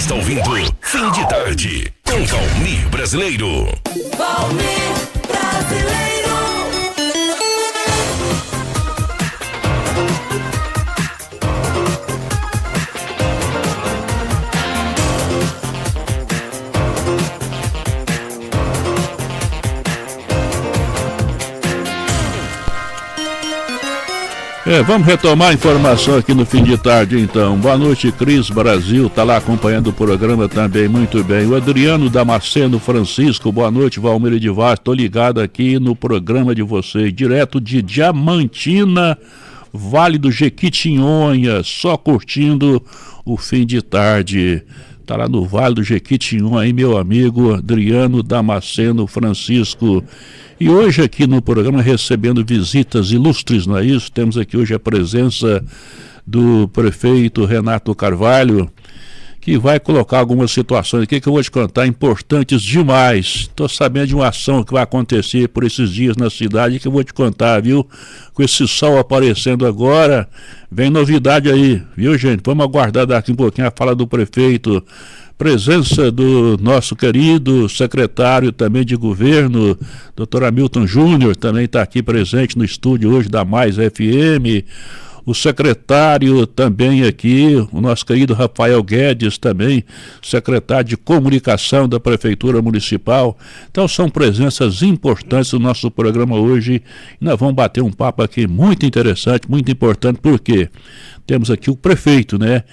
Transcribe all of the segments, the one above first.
está ouvindo Fim de Tarde com Valmir Brasileiro. Valmir Brasileiro. Vamos retomar a informação aqui no Fim de Tarde, então. Boa noite, Cris Brasil, tá lá acompanhando o programa também, muito bem. O Adriano Damasceno Francisco, boa noite, Valmir Edivar, tô ligado aqui no programa de vocês, direto de Diamantina, Vale do Jequitinhonha, só curtindo o Fim de Tarde. Tá lá no Vale do Jequitinhonha aí, meu amigo Adriano Damasceno Francisco. E hoje aqui no programa recebendo visitas ilustres, não é isso? Temos aqui hoje a presença do prefeito Renato Carvalho, que vai colocar algumas situações aqui que eu vou te contar, importantes demais. Estou sabendo de uma ação que vai acontecer por esses dias na cidade que eu vou te contar, viu? Com esse sol aparecendo agora, vem novidade aí, viu, gente? Vamos aguardar daqui um pouquinho a fala do prefeito. Presença do nosso querido secretário também de governo, Dr. Hamilton Júnior, também está aqui presente no estúdio hoje da Mais FM. O secretário também aqui, o nosso querido Rafael Guedes também, secretário de comunicação da Prefeitura Municipal. Então são presenças importantes no nosso programa hoje. E nós vamos bater um papo aqui muito interessante, muito importante, porque temos aqui o prefeito, né?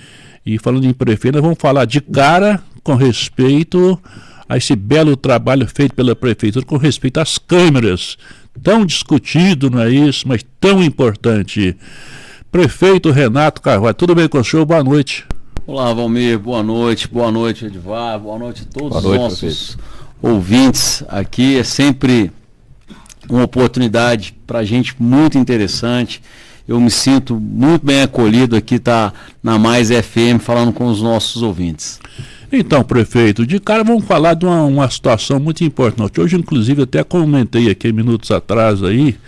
E falando em prefeito, nós vamos falar de cara com respeito a esse belo trabalho feito pela prefeitura, com respeito às câmeras. Tão discutido, não é isso, mas tão importante. Prefeito Renato Carvalho, tudo bem com o senhor? Boa noite. Olá, Valmir, boa noite Edivar, boa noite a todos os nossos ouvintes aqui. É sempre uma oportunidade para a gente muito interessante. Eu me sinto muito bem acolhido aqui, tá na Mais FM, falando com os nossos ouvintes. Então, prefeito, de cara vamos falar de uma situação muito importante. Hoje, inclusive, até comentei aqui minutos atrás aí,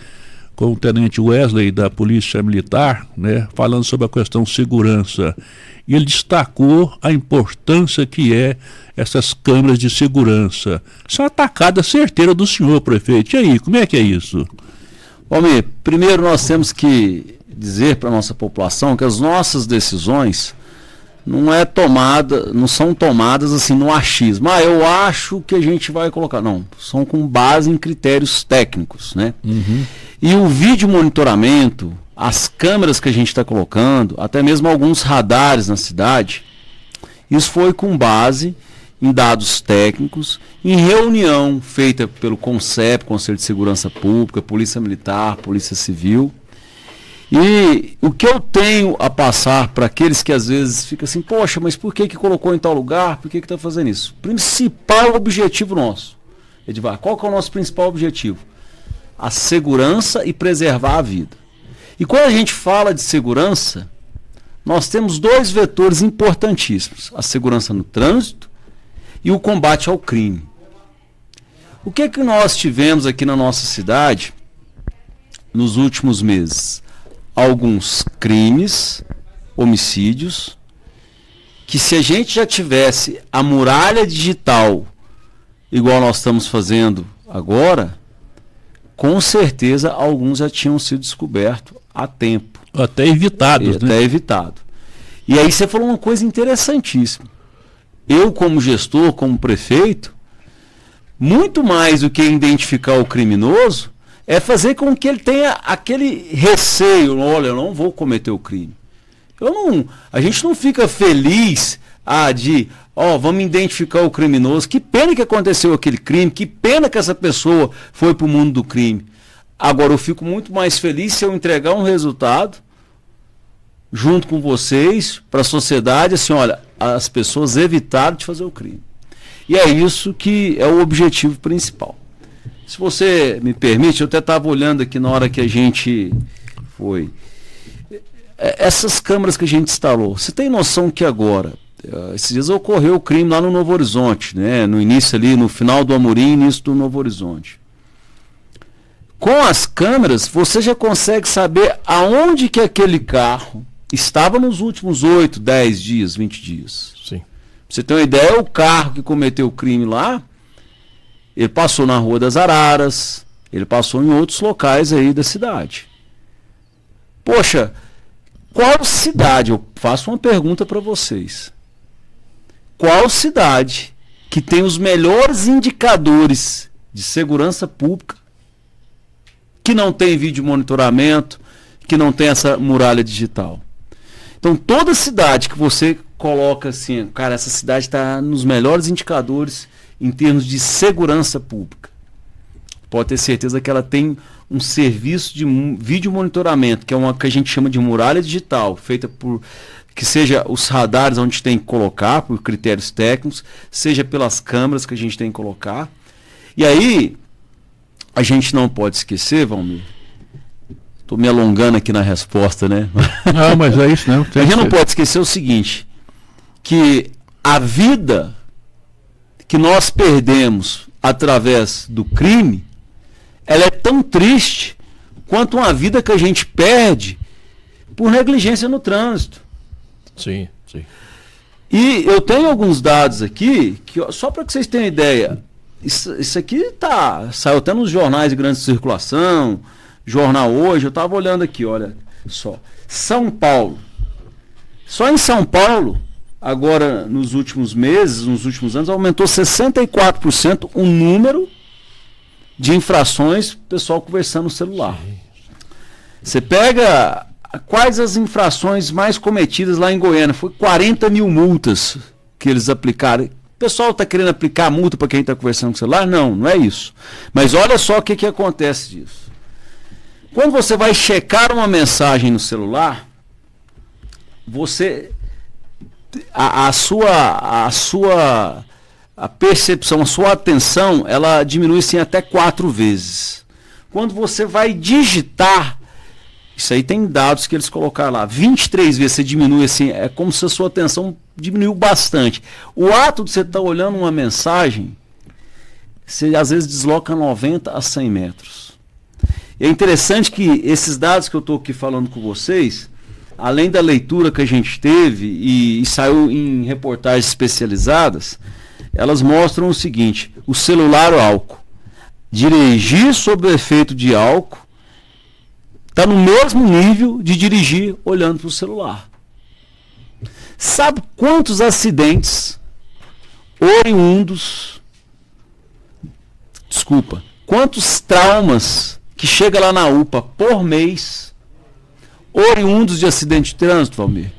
com o tenente Wesley da Polícia Militar, né, falando sobre a questão segurança. E ele destacou a importância que é essas câmeras de segurança. Isso é uma atacada certeira do senhor, prefeito. E aí, como é que é isso? Valmir, primeiro nós temos que dizer para a nossa população que as nossas decisões não são tomadas assim no achismo. Eu acho que a gente vai colocar. Não, são com base em critérios técnicos, né? Uhum. E o vídeo monitoramento, as câmeras que a gente está colocando, até mesmo alguns radares na cidade, isso foi com base em dados técnicos, em reunião feita pelo CONCEP, Conselho de Segurança Pública, Polícia Militar, Polícia Civil. E o que eu tenho a passar para aqueles que às vezes ficam assim, poxa, mas por que colocou em tal lugar? Por que está fazendo isso? Principal objetivo nosso, Edivar, qual que é o nosso principal objetivo? A segurança e preservar a vida. E quando a gente fala de segurança, nós temos dois vetores importantíssimos, a segurança no trânsito e o combate ao crime. O que nós tivemos aqui na nossa cidade nos últimos meses? Alguns crimes, homicídios, que se a gente já tivesse a muralha digital igual nós estamos fazendo agora, com certeza alguns já tinham sido descobertos há tempo. Até evitados, né? Até evitado. E aí você falou uma coisa interessantíssima. Eu, como gestor, como prefeito, muito mais do que identificar o criminoso, é fazer com que ele tenha aquele receio, olha, eu não vou cometer o crime. A gente não fica feliz vamos identificar o criminoso, que pena que aconteceu aquele crime, que pena que essa pessoa foi para o mundo do crime. Agora, eu fico muito mais feliz se eu entregar um resultado junto com vocês, para a sociedade, assim, olha, as pessoas evitaram de fazer o crime. E é isso que é o objetivo principal. Se você me permite, eu até estava olhando aqui na hora que a gente foi. Essas câmeras que a gente instalou, você tem noção que agora, esses dias ocorreu o crime lá no Novo Horizonte, né? No início ali, no final do Amorim, início do Novo Horizonte. Com as câmeras, você já consegue saber aonde que aquele carro estava nos últimos 8, 10 dias, 20 dias. Sim. você tem uma ideia, o carro que cometeu o crime lá, ele passou na Rua das Araras, ele passou em outros locais aí da cidade. Poxa, qual cidade, eu faço uma pergunta para vocês, qual cidade que tem os melhores indicadores de segurança pública, que não tem vídeo monitoramento, que não tem essa muralha digital? Então, toda cidade que você coloca assim, cara, essa cidade está nos melhores indicadores em termos de segurança pública, pode ter certeza que ela tem um serviço de vídeo monitoramento, que é uma que a gente chama de muralha digital, feita por, que seja os radares onde tem que colocar, por critérios técnicos, seja pelas câmeras que a gente tem que colocar. E aí, a gente não pode esquecer, Valmir, estou me alongando aqui na resposta, né? Não, mas é isso, né? A gente não pode esquecer o seguinte, que a vida que nós perdemos através do crime, ela é tão triste quanto uma vida que a gente perde por negligência no trânsito. Sim, sim. E eu tenho alguns dados aqui, que, só para que vocês tenham ideia, isso aqui saiu até nos jornais de grande circulação, Jornal Hoje, eu estava olhando aqui, olha só. São Paulo. Só em São Paulo, agora nos últimos meses, nos últimos anos, aumentou 64% o número de infrações, pessoal conversando no celular. Você pega quais as infrações mais cometidas lá em Goiânia, foi 40 mil multas que eles aplicaram. O pessoal está querendo aplicar multa para quem está conversando com o celular? Não, não é isso. Mas olha só o que acontece disso. Quando você vai checar uma mensagem no celular, você a percepção, a sua atenção, ela diminui assim até 4 vezes. Quando você vai digitar, isso aí tem dados que eles colocaram lá, 23 vezes você diminui assim, é como se a sua atenção diminuiu bastante. O ato de você estar olhando uma mensagem, você às vezes desloca 90 a 100 metros. E é interessante que esses dados que eu estou aqui falando com vocês, além da leitura que a gente teve e saiu em reportagens especializadas, elas mostram o seguinte: o celular ou álcool. Dirigir sob o efeito de álcool está no mesmo nível de dirigir olhando para o celular. Sabe quantos acidentes quantos traumas que chega lá na UPA por mês, oriundos de acidente de trânsito, Valmir?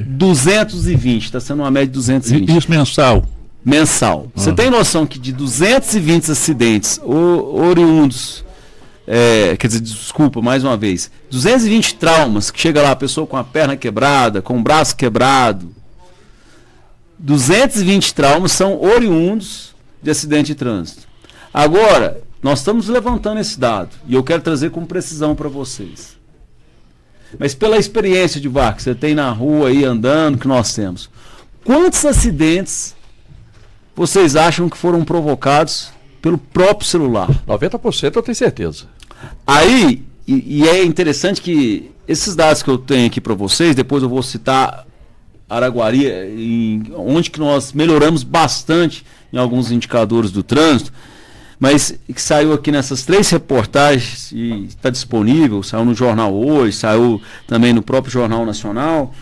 220, está sendo uma média de 220. Isso mensal? Mensal. Você tem noção que de 220 acidentes oriundos, quer dizer, desculpa, mais uma vez, 220 traumas, que chega lá a pessoa com a perna quebrada, com o braço quebrado, 220 traumas são oriundos de acidente de trânsito. Agora, nós estamos levantando esse dado, e eu quero trazer com precisão para vocês. Mas pela experiência de VAR que você tem na rua aí andando, que nós temos, quantos acidentes vocês acham que foram provocados pelo próprio celular? 90% eu tenho certeza. Aí, e é interessante que esses dados que eu tenho aqui para vocês, depois eu vou citar Araguari, onde que nós melhoramos bastante em alguns indicadores do trânsito, mas que saiu aqui nessas 3 reportagens e está disponível, saiu no Jornal Hoje, saiu também no próprio Jornal Nacional,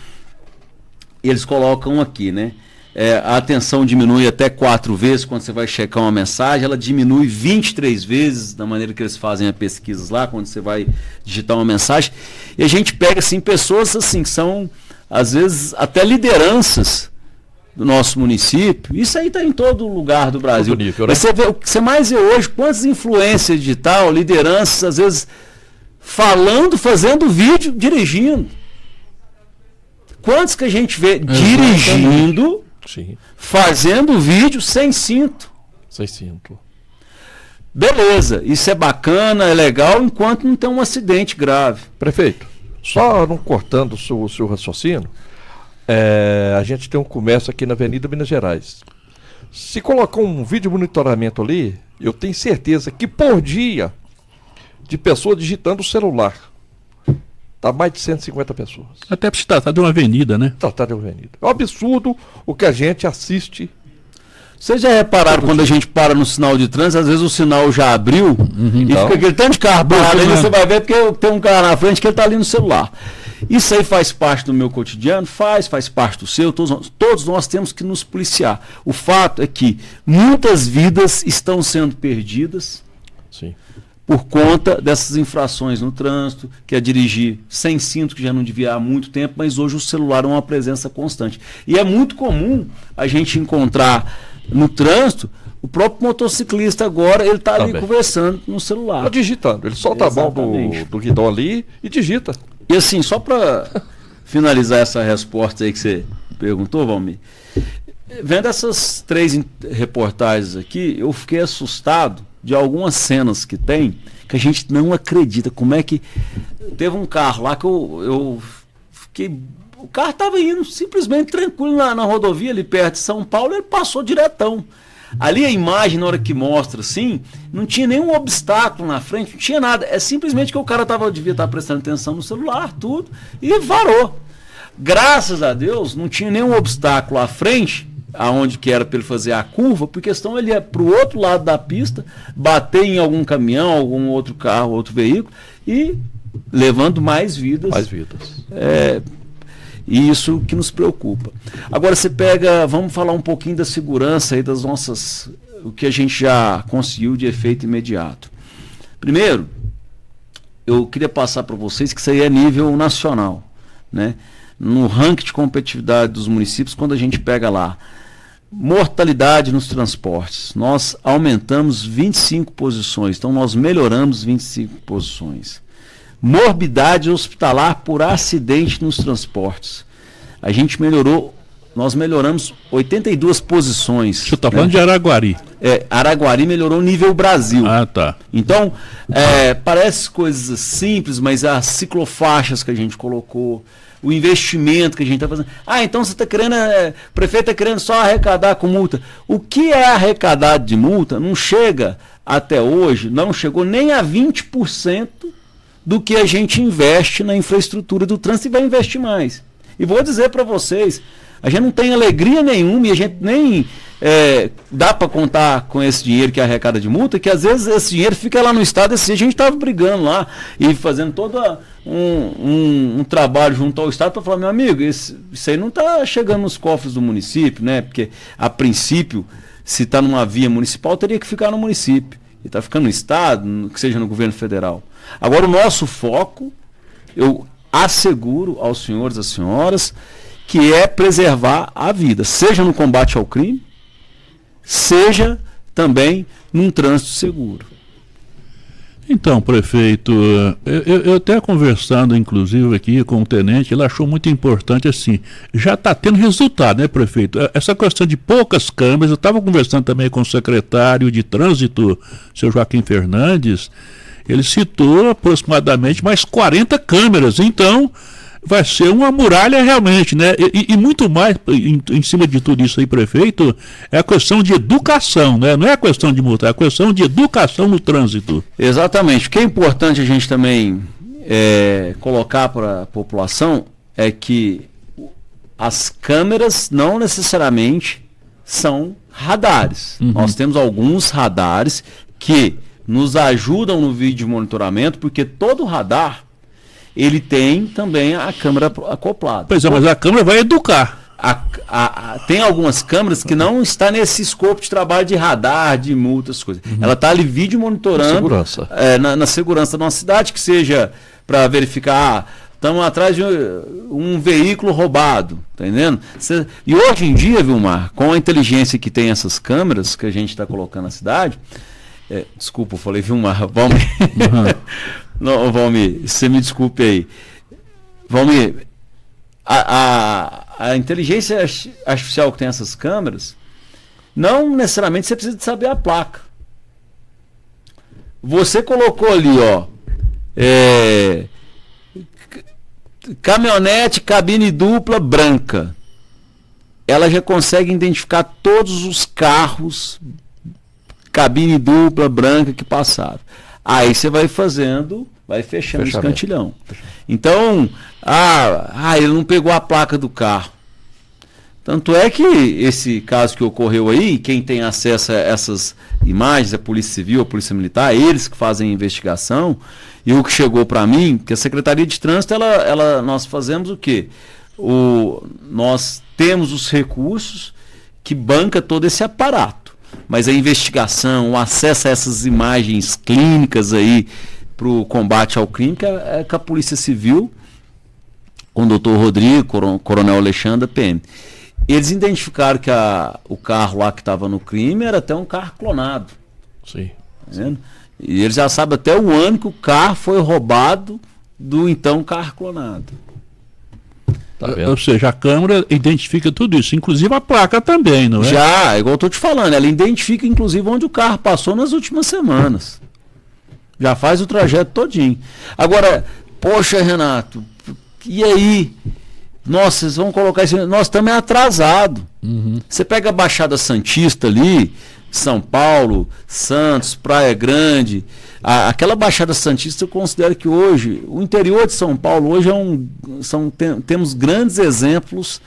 e eles colocam aqui, né? A atenção diminui até 4 vezes quando você vai checar uma mensagem, ela diminui 23 vezes da maneira que eles fazem as pesquisas lá, quando você vai digitar uma mensagem, e a gente pega assim, pessoas assim, que são às vezes até lideranças do nosso município. Isso aí está em todo lugar do Brasil. Nível, né? Mas você vê, o que você mais vê hoje, quantas influências digital, lideranças, às vezes falando, fazendo vídeo, dirigindo. Quantos que a gente vê dirigindo, sim, fazendo vídeo sem cinto? sem cinto. Beleza, isso é bacana, é legal, enquanto não tem um acidente grave. Prefeito, só não cortando o seu raciocínio, a gente tem um comércio aqui na Avenida Minas Gerais. Se colocar um vídeo monitoramento ali, eu tenho certeza que por dia, de pessoa digitando o celular, Está mais de 150 pessoas. Até para se tratar de uma avenida, né? Tratar de avenida. É um absurdo o que a gente assiste. Vocês já repararam quando a gente para no sinal de trânsito, às vezes o sinal já abriu e Então. fica aquele tanto de carro parado, aí você vai ver porque tem um cara na frente que ele está ali no celular. Isso aí faz parte do meu cotidiano? Faz parte do seu, todos nós temos que nos policiar. O fato é que muitas vidas estão sendo perdidas Sim. por conta dessas infrações no trânsito, que é dirigir sem cinto, que já não devia há muito tempo, mas hoje o celular é uma presença constante. E é muito comum a gente encontrar no trânsito o próprio motociclista agora, ele está ali Também. conversando no celular. Está digitando. Ele solta a mão Exatamente. do guidão ali e digita. E assim, só para finalizar essa resposta aí que você perguntou, Valmir, vendo essas 3 reportagens aqui, eu fiquei assustado de algumas cenas que tem, que a gente não acredita. Como é que... Teve um carro lá que eu fiquei... O carro estava indo simplesmente tranquilo na rodovia ali perto de São Paulo, ele passou diretão. Ali a imagem, na hora que mostra assim, não tinha nenhum obstáculo na frente, não tinha nada. É simplesmente que o cara devia estar prestando atenção no celular, tudo, e varou. Graças a Deus, não tinha nenhum obstáculo à frente, aonde que era para ele fazer a curva, porque senão ele ia para o outro lado da pista, bater em algum caminhão, algum outro carro, outro veículo, e levando mais vidas. Mais vidas. E isso que nos preocupa. Agora você pega, vamos falar um pouquinho da segurança aí das nossas, o que a gente já conseguiu de efeito imediato. Primeiro, eu queria passar para vocês que isso aí é nível nacional, né? No ranking de competitividade dos municípios, quando a gente pega lá, mortalidade nos transportes, nós aumentamos 25 posições, então nós melhoramos 25 posições. Morbidade hospitalar por acidente nos transportes. Nós melhoramos 82 posições. Você está falando de Araguari. Araguari melhorou nível Brasil. Ah, tá. Então, parece coisas simples, mas as ciclofaixas que a gente colocou, o investimento que a gente está fazendo. Então você está querendo, o prefeito está querendo só arrecadar com multa. O que é arrecadado de multa não chega até hoje, não chegou nem a 20% do que a gente investe na infraestrutura do trânsito e vai investir mais. E vou dizer para vocês, a gente não tem alegria nenhuma e a gente nem dá para contar com esse dinheiro que é arrecada de multa, que às vezes esse dinheiro fica lá no estado, a gente estava brigando lá e fazendo todo um trabalho junto ao estado para falar, meu amigo, isso aí não está chegando nos cofres do município, né? Porque a princípio, se está numa via municipal, teria que ficar no município. E está ficando no estado, que seja no governo federal. Agora o nosso foco, eu asseguro aos senhores e às senhoras, que é preservar a vida, seja no combate ao crime, seja também num trânsito seguro. Então, prefeito, eu até conversando, inclusive, aqui com o tenente, ele achou muito importante, assim, já está tendo resultado, né, prefeito? Essa questão de poucas câmeras, eu estava conversando também com o secretário de Trânsito, seu Joaquim Fernandes, ele citou aproximadamente mais 40 câmeras, então vai ser uma muralha realmente, né? E muito mais, em cima de tudo isso aí, prefeito, é a questão de educação, né? Não é a questão de multa, é a questão de educação no trânsito. Exatamente. O que é importante a gente também colocar para a população é que as câmeras não necessariamente são radares. Uhum. Nós temos alguns radares que nos ajudam no vídeo monitoramento, porque todo radar ele tem também a câmera acoplada. Pois é, mas a câmera vai educar. Tem algumas câmeras que não está nesse escopo de trabalho de radar, de multas, coisas. Uhum. Ela está ali vídeo monitorando Segurança. Na segurança da nossa cidade, que seja para verificar, estamos atrás de um veículo roubado, tá entendendo? E hoje em dia, Vilmar, com a inteligência que tem essas câmeras que a gente está colocando na cidade, desculpa, eu falei Vilmar, Valmir. Uhum. Não, Valmir, você me desculpe aí. Valmir, a inteligência artificial que tem essas câmeras, não necessariamente você precisa de saber a placa. Você colocou ali, ó, caminhonete, cabine dupla, branca. Ela já consegue identificar todos os carros, cabine dupla, branca que passaram. Aí você vai fazendo vai fechando o Fechamento. escantilhão. Então, ele não pegou a placa do carro. Tanto é que esse caso que ocorreu aí, quem tem acesso a essas imagens, a Polícia Civil, a Polícia Militar, eles que fazem a investigação, e o que chegou para mim, que a Secretaria de Trânsito, nós fazemos o quê? Nós temos os recursos que banca todo esse aparato, mas a investigação, o acesso a essas imagens clínicas aí para o combate ao crime, é com a Polícia Civil, com o doutor Rodrigo, Coronel Alexandre, PM. Eles identificaram que o carro lá que estava no crime era até um carro clonado. Sim. Tá vendo? E eles já sabem até o ano que o carro foi roubado do então carro clonado. Tá vendo? Ou seja, a câmera identifica tudo isso, inclusive a placa também, não é? Já, igual eu estou te falando, ela identifica inclusive onde o carro passou nas últimas semanas. Já faz o trajeto todinho. Agora, poxa, Renato, e aí? Nossa, vocês vão colocar isso. Nós estamos atrasados. Você pega a Baixada Santista ali, São Paulo, Santos, Praia Grande. Aquela Baixada Santista, eu considero que hoje, o interior de São Paulo, hoje temos grandes exemplos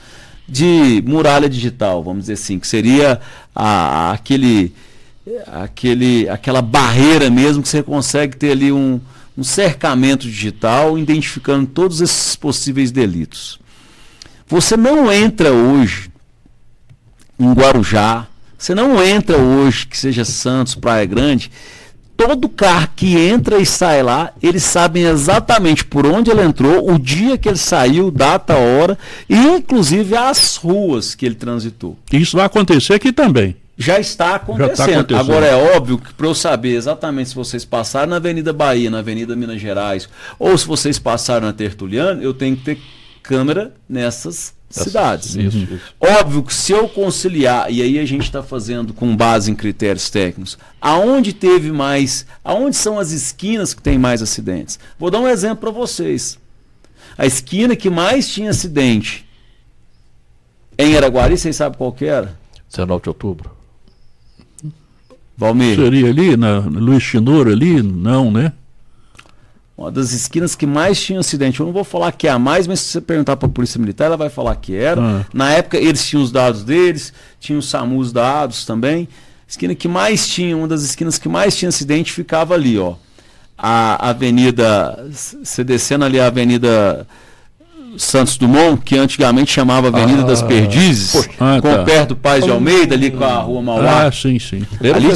de muralha digital, vamos dizer assim, que seria aquela barreira mesmo que você consegue ter ali um cercamento digital, identificando todos esses possíveis delitos. Você não entra hoje em Guarujá, você não entra hoje, que seja Santos, Praia Grande, todo carro que entra e sai lá, eles sabem exatamente por onde ele entrou, o dia que ele saiu, data, hora, e inclusive as ruas que ele transitou. Isso vai acontecer aqui também. Já está acontecendo. Agora é óbvio que para eu saber exatamente se vocês passaram na Avenida Bahia, na Avenida Minas Gerais, ou se vocês passaram na Tertuliano, eu tenho que ter câmera nessas cidades. Isso. Óbvio que se eu conciliar, e aí a gente está fazendo com base em critérios técnicos, aonde são as esquinas que tem mais acidentes? Vou dar um exemplo para vocês. A esquina que mais tinha acidente em Araguari, vocês sabem qual que era? 19 de outubro. Valmir. Seria ali, na Luiz Chinoro ali? Não, né? Uma das esquinas que mais tinha acidente. Eu não vou falar que é a mais, mas se você perguntar para a Polícia Militar, ela vai falar que era. Na época, eles tinham os dados deles, tinham os SAMUs dados também. Esquina que mais tinha, uma das esquinas que mais tinha acidente ficava ali, ó. A avenida, você descendo ali a Avenida Santos Dumont, que antigamente chamava Avenida das Perdizes, perto do Paz de Almeida, ali com a Rua Mauá. Sim. Ali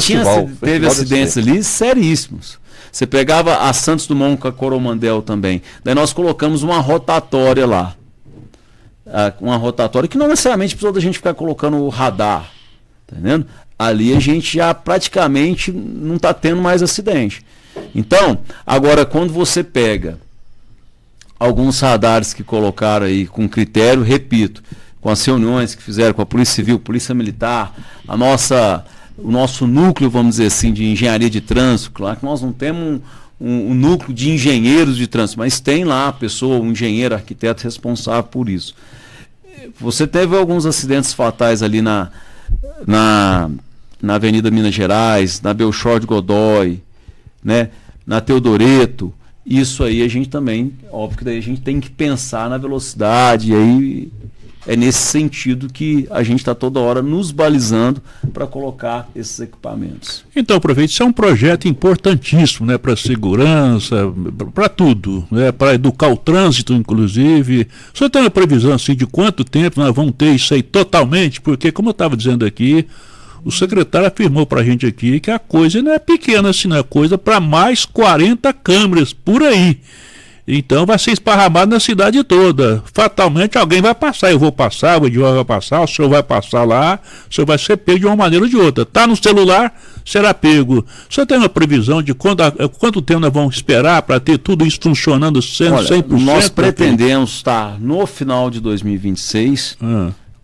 teve acidentes ali seríssimos. Você pegava a Santos Dumont com a Coromandel também. Daí nós colocamos uma rotatória lá. Uma rotatória que não necessariamente precisou da gente ficar colocando o radar. Tá entendendo? Ali a gente já praticamente não está tendo mais acidente. Então, agora quando você pega alguns radares que colocaram aí com critério, repito, com as reuniões que fizeram com a Polícia Civil, Polícia Militar, o nosso núcleo, vamos dizer assim, de engenharia de trânsito, claro que nós não temos um núcleo de engenheiros de trânsito, mas tem lá a pessoa, um engenheiro, arquiteto responsável por isso. Você teve alguns acidentes fatais ali na Avenida Minas Gerais, na Belchor de Godoy, né, na Teodoreto. Isso aí a gente também, óbvio que daí a gente tem que pensar na velocidade, e aí é nesse sentido que a gente está toda hora nos balizando para colocar esses equipamentos. Então, prefeito, isso é um projeto importantíssimo, né, para segurança, para tudo, né, para educar o trânsito, inclusive. O senhor tem uma previsão assim, de quanto tempo nós vamos ter isso aí totalmente? Porque, como eu estava dizendo aqui, o secretário afirmou para a gente aqui que a coisa não é pequena assim, não é coisa para mais 40 câmeras por aí. Então vai ser esparramado na cidade toda. Fatalmente alguém vai passar, eu vou passar, o Edivar vai passar, o senhor vai passar lá, o senhor vai ser pego de uma maneira ou de outra. Está no celular, será pego. O senhor tem uma previsão de quanto tempo nós vamos esperar para ter tudo isso funcionando 100%? Nós pretendemos estar no final de 2026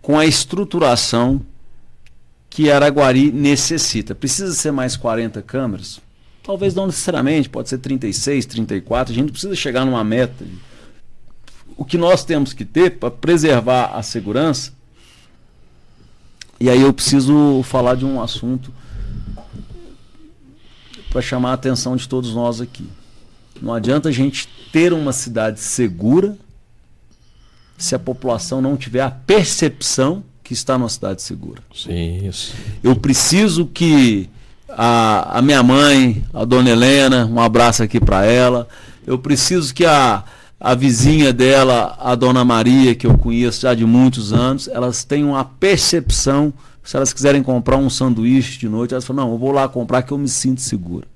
com a estruturação que Araguari necessita. Precisa ser mais 40 câmeras? Talvez não necessariamente, pode ser 36, 34, a gente não precisa chegar numa meta. O que nós temos que ter para preservar a segurança, e aí eu preciso falar de um assunto para chamar a atenção de todos nós aqui. Não adianta a gente ter uma cidade segura se a população não tiver a percepção que está numa cidade segura. Sim, isso. Eu preciso que a minha mãe, a dona Helena, um abraço aqui para ela, eu preciso que a vizinha dela, a dona Maria, que eu conheço já de muitos anos, elas tenham a percepção, se elas quiserem comprar um sanduíche de noite, elas falam, não, eu vou lá comprar que eu me sinto segura.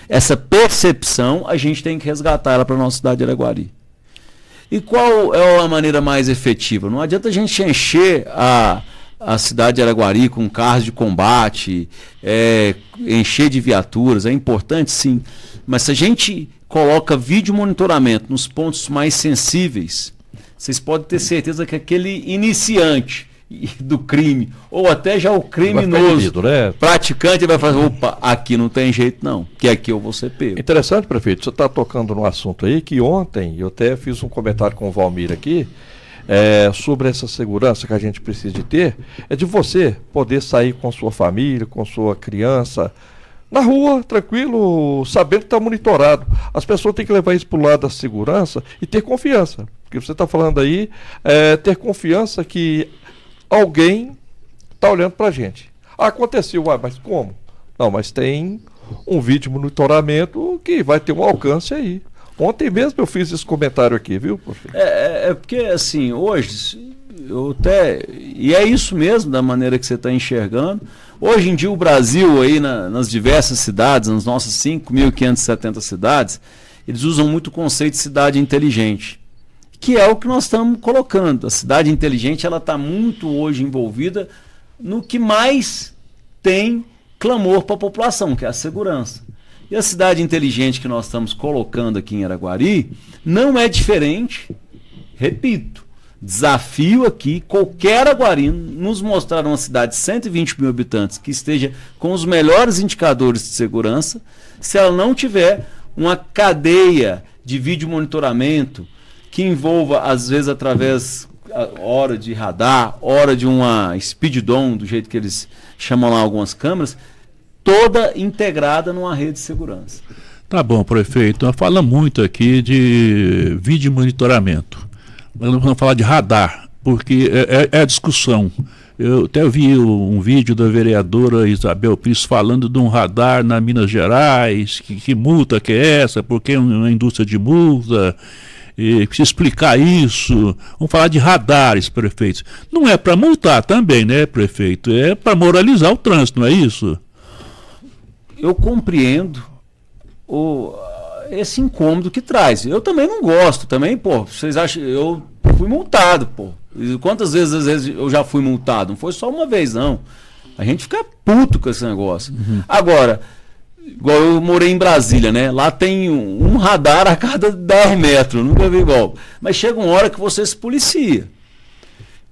Essa percepção, a gente tem que resgatar ela para a nossa cidade de Araguari. E qual é a maneira mais efetiva? Não adianta a gente encher a cidade de Araguari com carros de combate, encher de viaturas, é importante sim, mas se a gente coloca vídeo monitoramento nos pontos mais sensíveis, vocês podem ter certeza que aquele iniciante do crime, ou até já o criminoso, praticante, vai falar, opa, aqui não tem jeito não, que aqui eu vou ser pego. Interessante, prefeito, você está tocando num assunto aí que ontem eu até fiz um comentário com o Valmir aqui, sobre essa segurança que a gente precisa de ter, é de você poder sair com sua família, com sua criança, na rua, tranquilo, sabendo que está monitorado. As pessoas têm que levar isso para o lado da segurança e ter confiança. Porque você está falando aí, ter confiança que alguém está olhando para a gente. Aconteceu, mas como? Não, mas tem um vídeo monitoramento que vai ter um alcance aí. Ontem mesmo eu fiz esse comentário aqui, viu, professor? Porque, assim, hoje, e é isso mesmo, da maneira que você está enxergando. Hoje em dia o Brasil, aí nas diversas cidades, nas nossas 5.570 cidades, eles usam muito o conceito de cidade inteligente, que é o que nós estamos colocando. A cidade inteligente, ela está muito hoje envolvida no que mais tem clamor para a população, que é a segurança. E a cidade inteligente que nós estamos colocando aqui em Araguari não é diferente, repito, desafio aqui, qualquer araguarino, nos mostrar uma cidade de 120 mil habitantes que esteja com os melhores indicadores de segurança, se ela não tiver uma cadeia de vídeo monitoramento que envolva, às vezes, através hora de radar, hora de uma speed-dom, do jeito que eles chamam lá algumas câmeras, toda integrada numa rede de segurança. Tá bom, prefeito. Fala muito aqui de vídeo monitoramento. Vamos falar de radar, porque é discussão. Eu até vi um vídeo da vereadora Isabel Pires falando de um radar na Minas Gerais, que multa que é essa, porque é uma indústria de multa, e precisa explicar isso. Vamos falar de radares, prefeito. Não é para multar também, né, prefeito? É para moralizar o trânsito, não é isso? Eu compreendo esse incômodo que traz. Eu também não gosto, também, vocês acham, eu fui multado, Quantas vezes, às vezes, eu já fui multado? Não foi só uma vez, não. A gente fica puto com esse negócio. Uhum. Agora, igual eu morei em Brasília, né? Lá tem um radar a cada 10 metros, nunca vi igual. Mas chega uma hora que você se policia.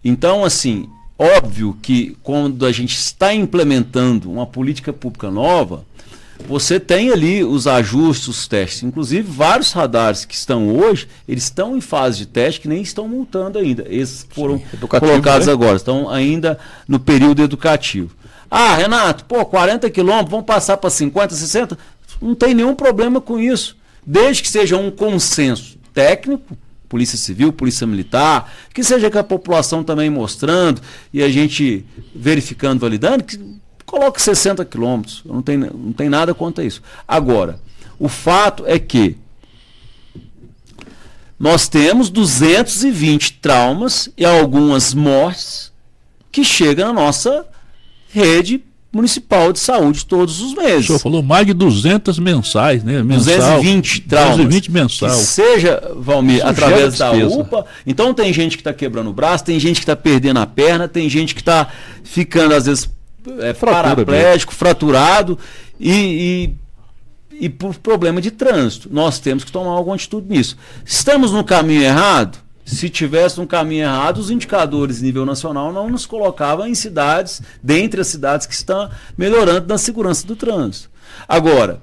Então, assim, óbvio que quando a gente está implementando uma política pública nova, você tem ali os ajustes, os testes. Inclusive, vários radares que estão hoje, eles estão em fase de teste que nem estão multando ainda. Esses foram colocados, né? Agora, estão ainda no período educativo. Ah, Renato, 40 quilômetros, vamos passar para 50, 60? Não tem nenhum problema com isso. Desde que seja um consenso técnico, Polícia Civil, Polícia Militar, que seja com a população também mostrando e a gente verificando, validando, que coloque 60 quilômetros, não tem nada contra isso. Agora, o fato é que nós temos 220 traumas e algumas mortes que chegam na nossa rede municipal de saúde todos os meses. O senhor falou mais de 200 mensais, né? 220 traumas. 220 mensal. Que seja, Valmir, através da UPA. Então tem gente que está quebrando o braço, tem gente que está perdendo a perna, tem gente que está ficando, às vezes, paraplégico, fraturado e por problema de trânsito. Nós temos que tomar alguma atitude nisso. Estamos no caminho errado? Se tivesse um caminho errado, os indicadores a nível nacional não nos colocavam em cidades, dentre as cidades que estão melhorando na segurança do trânsito. Agora,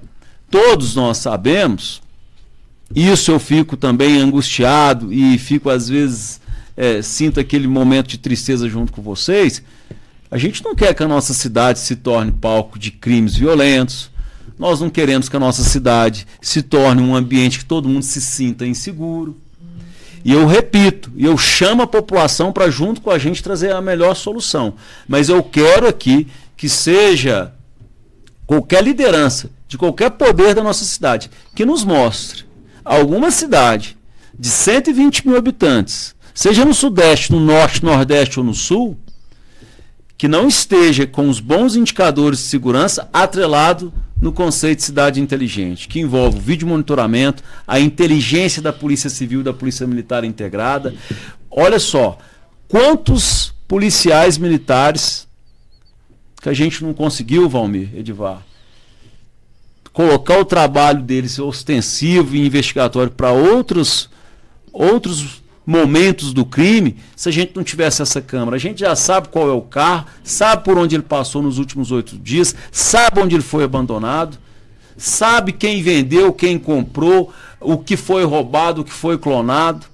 todos nós sabemos, isso eu fico também angustiado e fico às vezes, sinto aquele momento de tristeza junto com vocês. A gente não quer que a nossa cidade se torne palco de crimes violentos, Nós não queremos que a nossa cidade se torne um ambiente que todo mundo se sinta inseguro. E eu repito, eu chamo a população para junto com a gente trazer a melhor solução. Mas eu quero aqui que seja qualquer liderança de qualquer poder da nossa cidade que nos mostre alguma cidade de 120 mil habitantes, seja no Sudeste, no Norte, Nordeste ou no Sul, que não esteja com os bons indicadores de segurança atrelado no conceito de cidade inteligente, que envolve o vídeo monitoramento, a inteligência da Polícia Civil e da Polícia Militar integrada. Olha só, quantos policiais militares que a gente não conseguiu, Valmir, Edivar, colocar o trabalho deles ostensivo e investigatório para outros momentos do crime, se a gente não tivesse essa câmera. A gente já sabe qual é o carro, sabe por onde ele passou nos últimos 8 dias, sabe onde ele foi abandonado, sabe quem vendeu, quem comprou, o que foi roubado, o que foi clonado,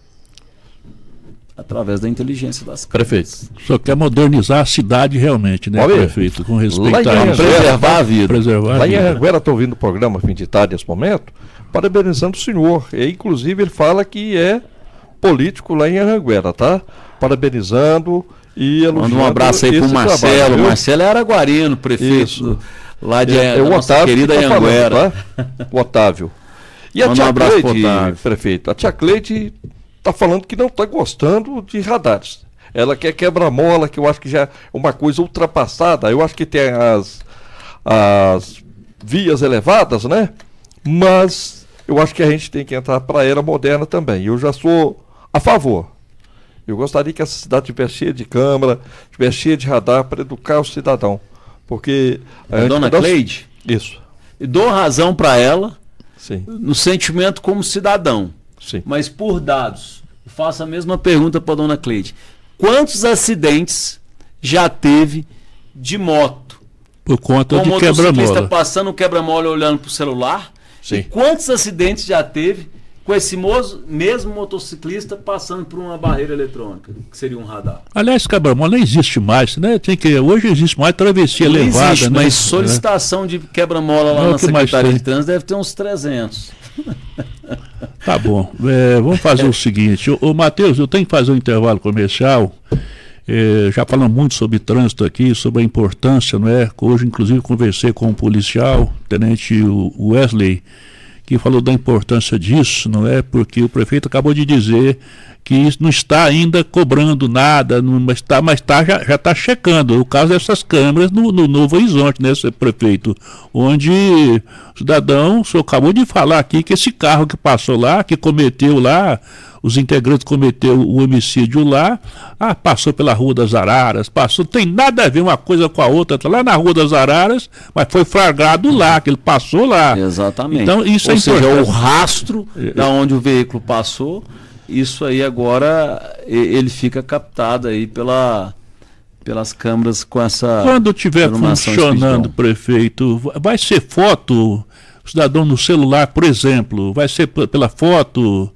através da inteligência das câmeras. Prefeito. O senhor quer modernizar a cidade realmente, né, prefeito? Com respeito Lá em a Anhanguera, preservar a vida. Preservar a Lá em vida. Anhanguera, estou ouvindo o programa Fim de Tarde nesse momento, parabenizando o senhor. E, inclusive, ele fala que é político lá em Anhanguera, tá? Parabenizando e elogiando. Manda um abraço aí pro esse Marcelo. trabalho, viu? Marcelo é araguariano, prefeito Isso. lá de É da o nossa Otávio querida que tá falando, Anhanguera. tá? O Otávio. E a Manda um tia abraço pro Cleide, Otávio. prefeito, a tia Cleide está falando que não está gostando de radares. Ela quer quebra-mola, que eu acho que já é uma coisa ultrapassada. Eu acho que tem as vias elevadas, né? Mas eu acho que a gente tem que entrar para a era moderna também. Eu já sou a favor. Eu gostaria que essa cidade estivesse cheia de câmera, estivesse cheia de radar para educar o cidadão. Porque... A dona Cleide, Isso, e dou razão para ela sim, no sentimento como cidadão, sim. mas por dados. Eu faço a mesma pergunta para dona Cleide. Quantos acidentes já teve de moto? Por conta Com o de motociclista quebra-mola. passando o quebra-mola olhando para o celular? Sim. E quantos acidentes já teve com esse mesmo motociclista passando por uma barreira eletrônica, que seria um radar? Aliás, quebra-mola nem existe mais, né? Hoje existe mais travessia Não elevada, existe, né? mas solicitação de quebra-mola lá Não, na o que mais Secretaria tem? de Trânsito deve ter uns 300. Tá bom. Vamos fazer o seguinte. Ô Matheus, eu tenho que fazer um intervalo comercial. Já falamos muito sobre trânsito aqui, sobre a importância, não é? Hoje, inclusive, conversei com um policial, tenente Wesley, que falou da importância disso, não é? Porque o prefeito acabou de dizer que isso não está ainda cobrando nada, mas já está checando. O caso dessas câmeras no Novo Horizonte, né, prefeito? Onde o cidadão, o senhor acabou de falar aqui que esse carro que passou lá, que cometeu lá, os integrantes cometeu o homicídio lá, passou pela Rua das Araras, tem nada a ver uma coisa com a outra, tá lá na Rua das Araras, mas foi flagrado lá, que ele passou lá. Exatamente. Então isso Ou é seja, importante. o rastro da onde o veículo passou, isso aí agora ele fica captado aí pelas câmeras com essa... Quando estiver iluminação funcionando, speedbomb. prefeito, vai ser foto, o cidadão no celular, por exemplo, vai ser pela foto,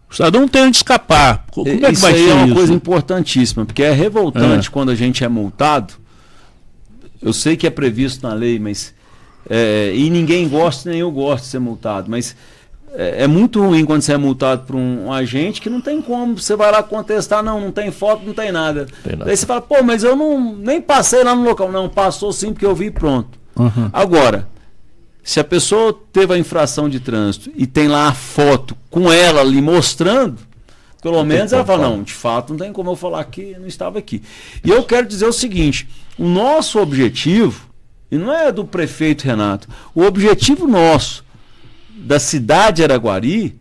o cidadão não tem onde escapar. Como é que Isso vai aí ser é uma isso? coisa importantíssima, porque é revoltante quando a gente é multado. Eu sei que é previsto na lei, mas e ninguém gosta, nem eu gosto de ser multado, mas é muito ruim quando você é multado por um agente que não tem como, você vai lá contestar, não tem foto, não tem nada. Daí você fala, pô, mas eu nem passei lá no local. Não, passou sim porque eu vi, pronto. Uhum. Agora, se a pessoa teve a infração de trânsito e tem lá a foto com ela ali mostrando, pelo menos ela fala, não, de fato não tem como eu falar que não estava aqui. E eu quero dizer o seguinte, o nosso objetivo, e não é do prefeito Renato, o objetivo nosso da cidade de Araguari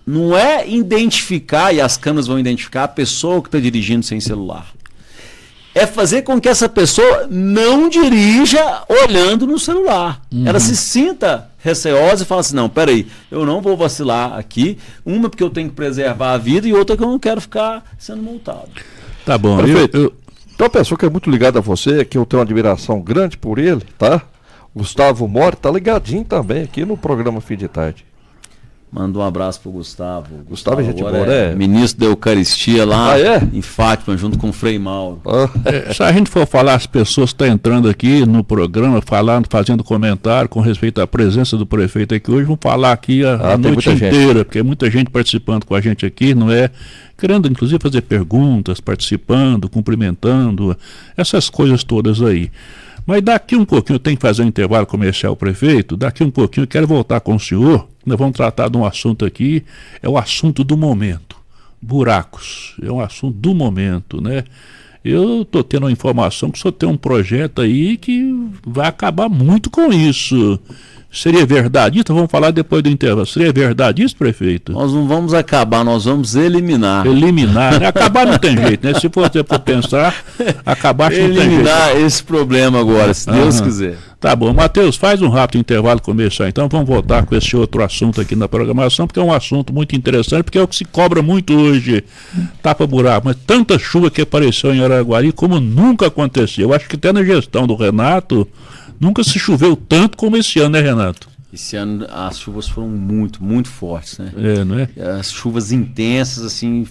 não é identificar, e as câmeras vão identificar a pessoa que está dirigindo sem celular. É fazer com que essa pessoa não dirija olhando no celular. Ela se sinta receosa e fala assim, não, peraí, eu não vou vacilar aqui, uma porque eu tenho que preservar a vida e outra que eu não quero ficar sendo multado. Tá bom. Prefeito, tem uma pessoa que é muito ligada a você, que eu tenho uma admiração grande por ele, tá? Gustavo Mori, tá ligadinho também aqui no programa Fim de Tarde. Manda um abraço pro Gustavo. Gustavo é gente agora boa, né? Ministro da Eucaristia lá é? em Fátima, junto com o Frei Mauro. Se a gente for falar, as pessoas que estão entrando aqui no programa, falando, fazendo comentário com respeito à presença do prefeito aqui hoje, vão falar aqui a noite inteira, porque muita gente participando com a gente aqui, não é? Querendo inclusive fazer perguntas, participando, cumprimentando, essas coisas todas aí. Mas daqui um pouquinho, eu tenho que fazer um intervalo comercial, prefeito, daqui um pouquinho eu quero voltar com o senhor, nós vamos tratar de um assunto aqui, é o assunto do momento, buracos, é um assunto do momento, né? Eu estou tendo uma informação que o senhor tem um projeto aí que vai acabar muito com isso. Seria verdade isso? Vamos falar depois do intervalo. Seria verdade isso, prefeito? Nós não vamos acabar, nós vamos eliminar. Eliminar, né? Acabar não tem jeito, né? Se você for pensar, acabar não tem jeito. Eliminar esse problema agora, se Deus quiser. Tá bom, Matheus, faz um rápido intervalo comercial, então vamos voltar com esse outro assunto aqui na programação, porque é um assunto muito interessante, porque é o que se cobra muito hoje, tapa-buraco, mas tanta chuva que apareceu em Araguari como nunca aconteceu. Eu acho que até na gestão do Renato, nunca se choveu tanto como esse ano, né, Renato? Esse ano as chuvas foram muito, muito fortes, né? Não é? As chuvas intensas, assim,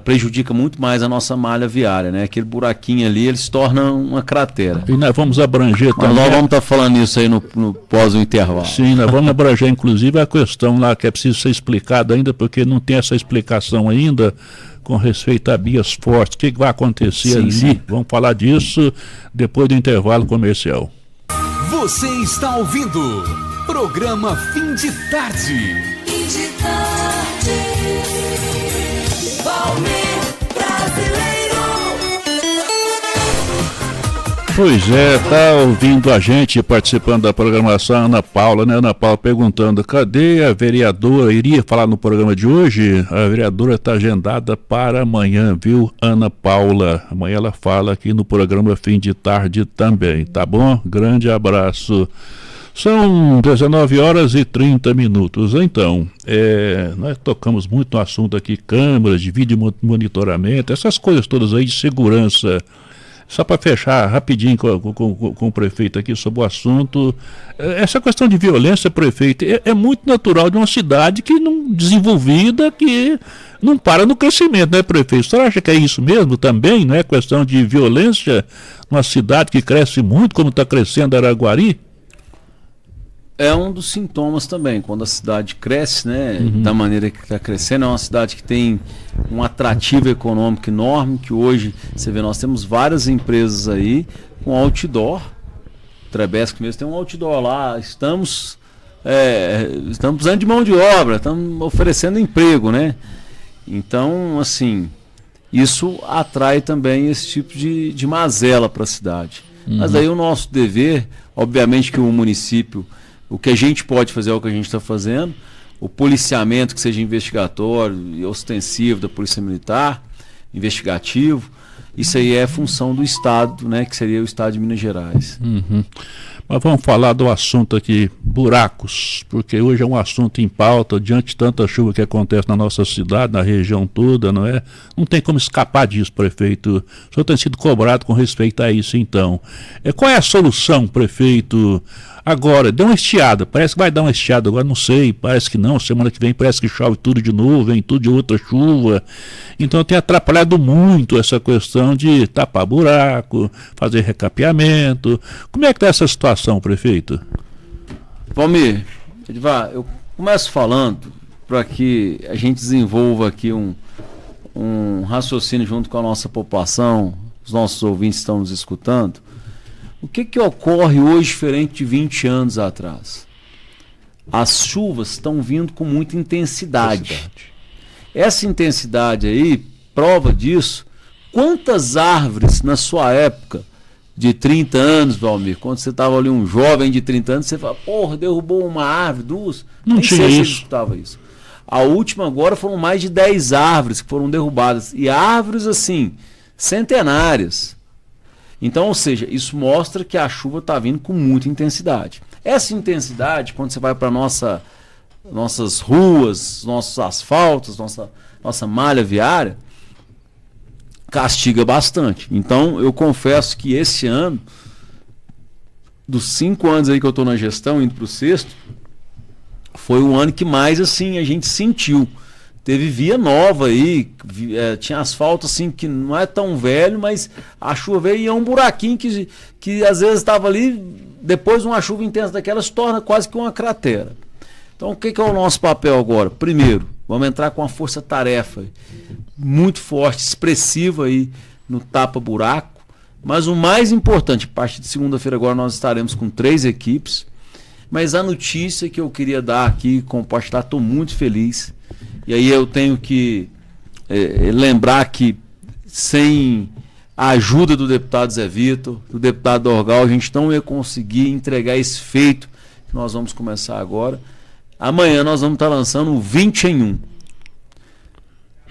prejudica muito mais a nossa malha viária, né? Aquele buraquinho ali, ele se torna uma cratera. E nós vamos abranger também. Nós vamos estar falando isso aí no pós o intervalo. Sim, nós vamos abranger, inclusive, a questão lá que é preciso ser explicada ainda, porque não tem essa explicação ainda com respeito a Bias Fortes. O que vai acontecer ali? Sim. Vamos falar disso depois do intervalo comercial. Você está ouvindo programa Fim de Tarde. Fim de tarde. Valmir Brasileiro. Pois é, tá ouvindo a gente, participando da programação, Ana Paula, né? Ana Paula perguntando, cadê a vereadora? Iria falar no programa de hoje? A vereadora está agendada para amanhã, viu, Ana Paula? Amanhã ela fala aqui no programa Fim de Tarde também, tá bom? Grande abraço. São 19h30. Então, nós tocamos muito no assunto aqui, câmeras de vídeo monitoramento, essas coisas todas aí de segurança. Só para fechar rapidinho com o prefeito aqui sobre o assunto, essa questão de violência, prefeito, é muito natural de uma cidade que não desenvolvida, que não para no crescimento, né, prefeito? Você acha que é isso mesmo também, não é questão de violência numa cidade que cresce muito, como está crescendo Araguari? É um dos sintomas também, quando a cidade cresce, né, da maneira que está crescendo, é uma cidade que tem um atrativo econômico enorme, que hoje, você vê, nós temos várias empresas aí com outdoor, Trebesc mesmo tem um outdoor lá, estamos precisando de mão de obra, estamos oferecendo emprego, né, então, assim, isso atrai também esse tipo de mazela para a cidade. Mas aí o nosso dever, obviamente que o município, o que a gente pode fazer é o que a gente está fazendo, o policiamento que seja investigatório e ostensivo da Polícia Militar, investigativo, isso aí é função do Estado, né, que seria o Estado de Minas Gerais. Mas vamos falar do assunto aqui, buracos, porque hoje é um assunto em pauta, diante de tanta chuva que acontece na nossa cidade, na região toda, não é? Não tem como escapar disso, prefeito. O senhor tem sido cobrado com respeito a isso, então. Qual é a solução, prefeito? Agora, deu uma estiada, parece que vai dar uma estiada agora, não sei, parece que não, semana que vem parece que chove tudo de novo, vem tudo de outra chuva, então tem atrapalhado muito essa questão de tapar buraco, fazer recapeamento. Como é que está essa situação, prefeito? Valmir, Edivar, eu começo falando para que a gente desenvolva aqui um raciocínio junto com a nossa população, os nossos ouvintes estão nos escutando. O que ocorre hoje diferente de 20 anos atrás? As chuvas estão vindo com muita intensidade. Essa intensidade aí, prova disso, quantas árvores na sua época de 30 anos, Valmir, quando você estava ali um jovem de 30 anos, você fala, porra, derrubou uma árvore, duas? Não tinha isso. Isso. A última agora foram mais de 10 árvores que foram derrubadas. E árvores assim, centenárias. Então, ou seja, isso mostra que a chuva está vindo com muita intensidade. Essa intensidade, quando você vai para nossas ruas, nossos asfaltos, nossa malha viária, castiga bastante. Então, eu confesso que esse ano, dos 5 anos aí que eu estou na gestão, indo para o 6º, foi o ano que mais assim a gente sentiu. Teve via nova aí, tinha asfalto assim que não é tão velho, mas a chuva veio e é um buraquinho que às vezes estava ali, depois de uma chuva intensa daquela se torna quase que uma cratera. Então o que é o nosso papel agora? Primeiro, vamos entrar com uma força-tarefa muito forte, expressiva aí no tapa-buraco, mas o mais importante, a partir de segunda-feira agora nós estaremos com 3 equipes, mas a notícia que eu queria dar aqui, compartilhar, estou muito feliz. E aí eu tenho que lembrar que sem a ajuda do deputado Zé Vitor, do deputado Dorgal, a gente não ia conseguir entregar esse feito que nós vamos começar agora. Amanhã nós vamos estar lançando o 20 em 1.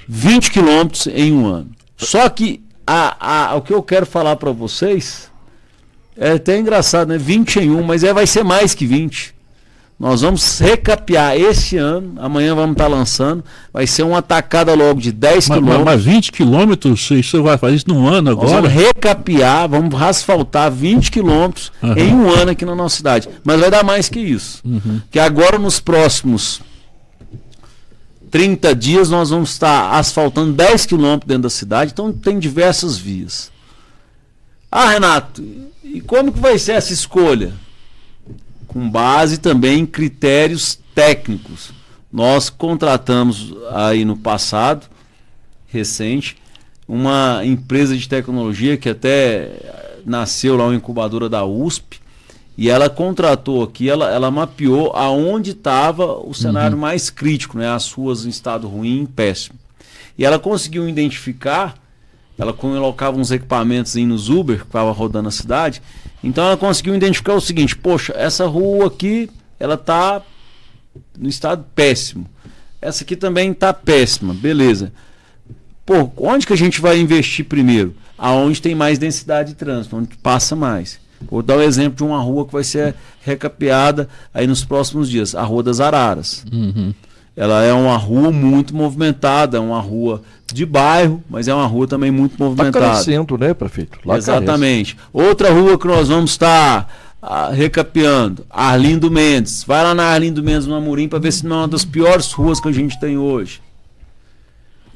20 quilômetros em um ano. Só que o que eu quero falar para vocês é até engraçado, né? 20 em 1, mas vai ser mais que 20. Nós vamos recapear esse ano, amanhã vamos estar lançando, vai ser uma tacada logo de 10 quilômetros. Mas 20 quilômetros, você vai fazer isso num ano agora? Nós vamos recapear, vamos asfaltar 20 quilômetros em um ano aqui na nossa cidade. Mas vai dar mais que isso. Que agora nos próximos 30 dias nós vamos estar asfaltando 10 quilômetros dentro da cidade, então tem diversas vias. Renato, e como que vai ser essa escolha? Com base também em critérios técnicos. Nós contratamos aí no passado, recente, uma empresa de tecnologia que até nasceu lá, uma incubadora da USP, e ela contratou aqui, ela mapeou aonde estava o cenário mais crítico, né, as ruas em estado ruim, péssimo. E ela conseguiu identificar, ela colocava uns equipamentos aí nos Uber, que estava rodando a cidade. Então ela conseguiu identificar o seguinte: poxa, essa rua aqui, ela está no estado péssimo. Essa aqui também está péssima, beleza. Pô, onde que a gente vai investir primeiro? Aonde tem mais densidade de trânsito, onde passa mais. Vou dar o exemplo de uma rua que vai ser recapeada aí nos próximos dias, a Rua das Araras. Ela é uma rua muito movimentada, é uma rua de bairro, mas é uma rua também muito movimentada. Está crescendo, né, prefeito? Lá exatamente. Outra rua que nós vamos estar recapeando, Arlindo Mendes. Vai lá na Arlindo Mendes, no Amorim, para ver se não é uma das piores ruas que a gente tem hoje.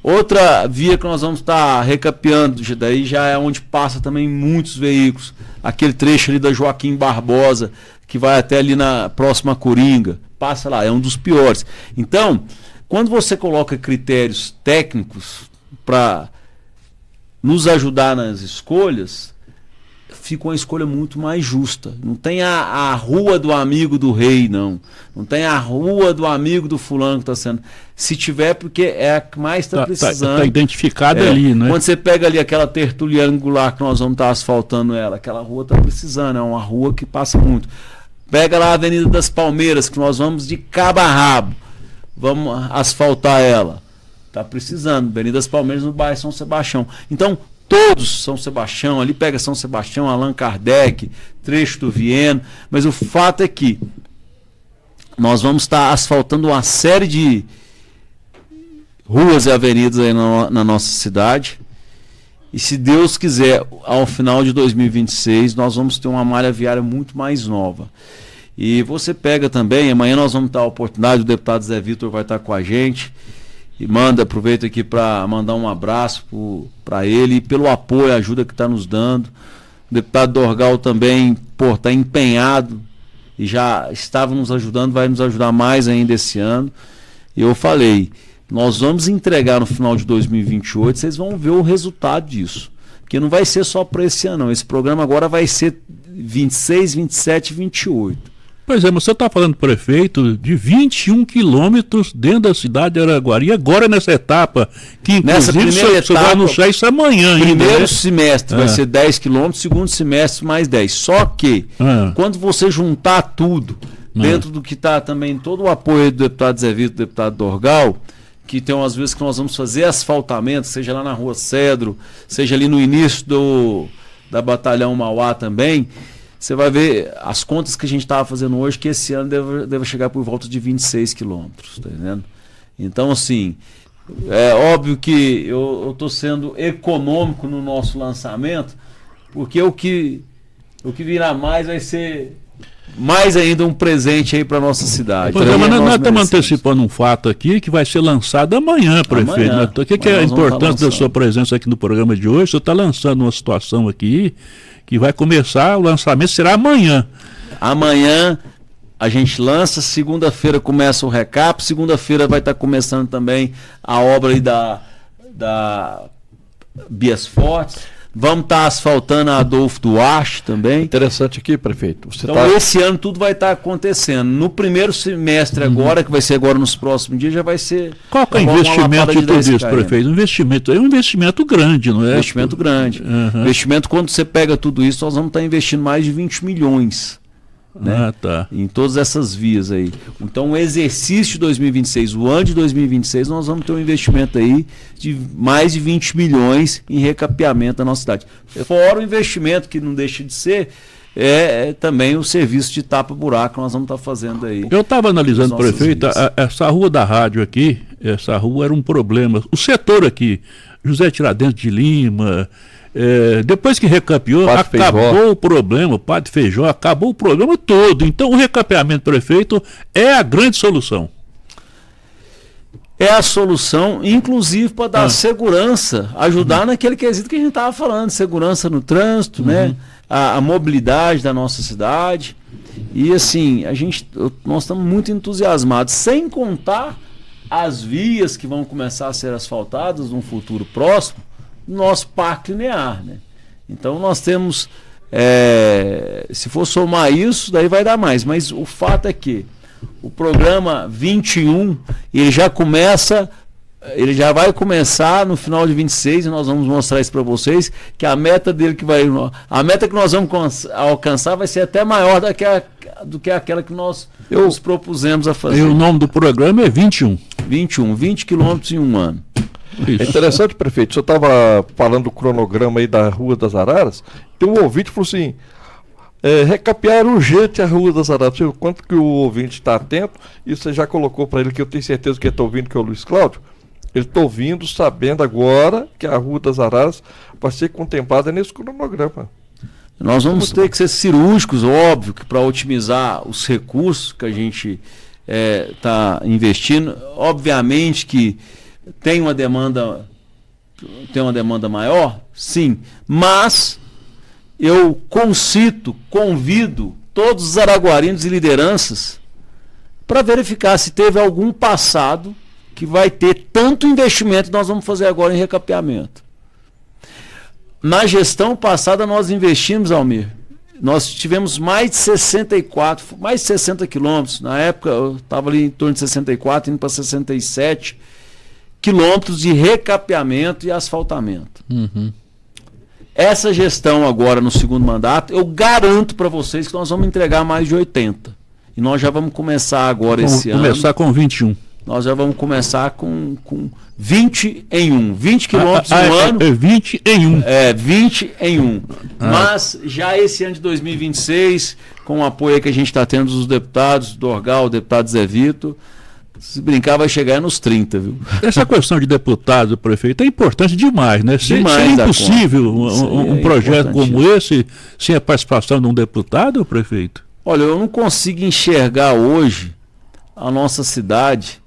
Outra via que nós vamos estar recapeando, daí já é onde passa também muitos veículos. Aquele trecho ali da Joaquim Barbosa, que vai até ali na próxima Coringa. Passa lá, é um dos piores. Então, quando você coloca critérios técnicos para nos ajudar nas escolhas, fica uma escolha muito mais justa. Não tem a rua do amigo do rei, não. Não tem a rua do amigo do fulano que está sendo. Se tiver, porque é a que mais está precisando. Está identificada ali, né? Quando você pega ali aquela tertulia angular que nós vamos estar asfaltando ela, aquela rua está precisando, é uma rua que passa muito. Pega lá a Avenida das Palmeiras, que nós vamos de cabo a rabo. Vamos asfaltar ela. Está precisando. Avenida das Palmeiras no bairro São Sebastião. Então, todos São Sebastião, ali pega São Sebastião, Allan Kardec, trecho do Viena, mas o fato é que nós vamos estar asfaltando uma série de ruas e avenidas aí na nossa cidade, e se Deus quiser, ao final de 2026, nós vamos ter uma malha viária muito mais nova. E você pega também, amanhã nós vamos ter a oportunidade, o deputado Zé Vitor vai estar com a gente, e aproveito aqui para mandar um abraço para ele, pelo apoio e ajuda que está nos dando. O deputado Dorgal também está empenhado e já estava nos ajudando, vai nos ajudar mais ainda esse ano. E eu falei, nós vamos entregar no final de 2028, vocês vão ver o resultado disso. Porque não vai ser só para esse ano, não. Esse programa agora vai ser 26, 27 e 28. Pois é, mas você está falando, prefeito, de 21 quilômetros dentro da cidade de Araguari. E agora nessa etapa, que inclusive você vai anunciar isso amanhã ainda. Primeiro semestre vai ser 10 quilômetros, segundo semestre mais 10. Só que, quando você juntar tudo, dentro do que está também todo o apoio do deputado Zé Vitor, do deputado Dorgal, que tem umas vezes que nós vamos fazer asfaltamento, seja lá na Rua Cedro, seja ali no início da Batalhão Mauá também, você vai ver as contas que a gente estava fazendo hoje, que esse ano deve chegar por volta de 26 quilômetros, tá entendendo? Então, assim, é óbvio que eu estou sendo econômico no nosso lançamento, porque o que virá mais vai ser mais ainda um presente aí para nossa cidade. Pois é, mas nós estamos merecemos. antecipando um fato aqui que vai ser lançado amanhã, prefeito. Amanhã. Né? O que é a Nós vamos importância estar da sua presença aqui no programa de hoje? Você está lançando uma situação aqui que vai começar, o lançamento será amanhã. Amanhã a gente lança, segunda-feira começa o recap, segunda-feira vai estar começando também a obra aí da Bias Fortes. Vamos estar asfaltando a Adolfo Duarte também. Interessante aqui, prefeito. Você Então esse ano tudo vai estar acontecendo. No primeiro semestre agora, que vai ser agora nos próximos dias, já vai ser... Qual que é o uma investimento lapada de tudo 10 isso, km. prefeito? É um investimento grande, não é? Investimento grande. Uhum. Investimento, quando você pega tudo isso, nós vamos estar investindo mais de 20 milhões. Né? Ah, tá. Em todas essas vias aí. Então, o exercício de 2026, o ano de 2026, nós vamos ter um investimento aí de mais de 20 milhões em recapeamento da nossa cidade. Fora o investimento, que não deixa de ser, também o serviço de tapa-buraco que nós vamos estar fazendo aí. Eu estava analisando, As nossas prefeito, vias. essa rua da rádio aqui, essa rua era um problema. O setor aqui, José Tiradentes de Lima, depois que recapeou, Padre acabou Feijó. o problema, o Padre Feijó, acabou o problema todo. Então o recapeamento, prefeito, é a grande solução. É a solução, inclusive para dar segurança, ajudar naquele quesito que a gente estava falando, segurança no trânsito, né? A mobilidade da nossa cidade. E assim, nós estamos muito entusiasmados, sem contar as vias que vão começar a ser asfaltadas num futuro próximo, no nosso parque linear, né? Então nós temos, se for somar isso, daí vai dar mais, mas o fato é que o programa 21, ele já vai começar no final de 26, e nós vamos mostrar isso para vocês, que a meta dele a meta que nós vamos alcançar vai ser até maior do que aquela que nós nos propusemos a fazer. E o nome do programa é 21. 20 quilômetros em um ano. Isso. É interessante, prefeito. O senhor estava falando do cronograma aí da Rua das Araras. Tem um ouvinte que falou assim: recapear urgente a Rua das Araras. O quanto que o ouvinte está atento, e você já colocou para ele, que eu tenho certeza que ele está ouvindo, que é o Luiz Cláudio. Ele está ouvindo, sabendo agora que a Rua das Araras vai ser contemplada nesse cronograma. Nós vamos ter que ser cirúrgicos, óbvio, que para otimizar os recursos que a gente está investindo. Obviamente que tem uma demanda maior, sim, mas eu convido todos os araguarinos e lideranças para verificar se teve algum passado que vai ter tanto investimento que nós vamos fazer agora em recapeamento. Na gestão passada nós investimos, Almir, nós tivemos mais de 60 quilômetros, na época eu estava ali em torno de 64, indo para 67 quilômetros de recapeamento e asfaltamento. Uhum. Essa gestão agora no segundo mandato, eu garanto para vocês que nós vamos entregar mais de 80. E nós já vamos começar agora esse ano. Começar com 21. Nós já vamos começar com 20 em 1. 20 quilômetros no ano. 20 em 1. 20 em 1. Mas já esse ano de 2026, com o apoio que a gente está tendo dos deputados, Dorgal, o deputado Zé Vitor, se brincar vai chegar nos 30, viu? Essa questão de deputado, prefeito, é importante demais, né? Demais Seria da impossível conta. um É projeto como importantíssimo. esse sem a participação de um deputado, prefeito? Olha, eu não consigo enxergar hoje a nossa cidade,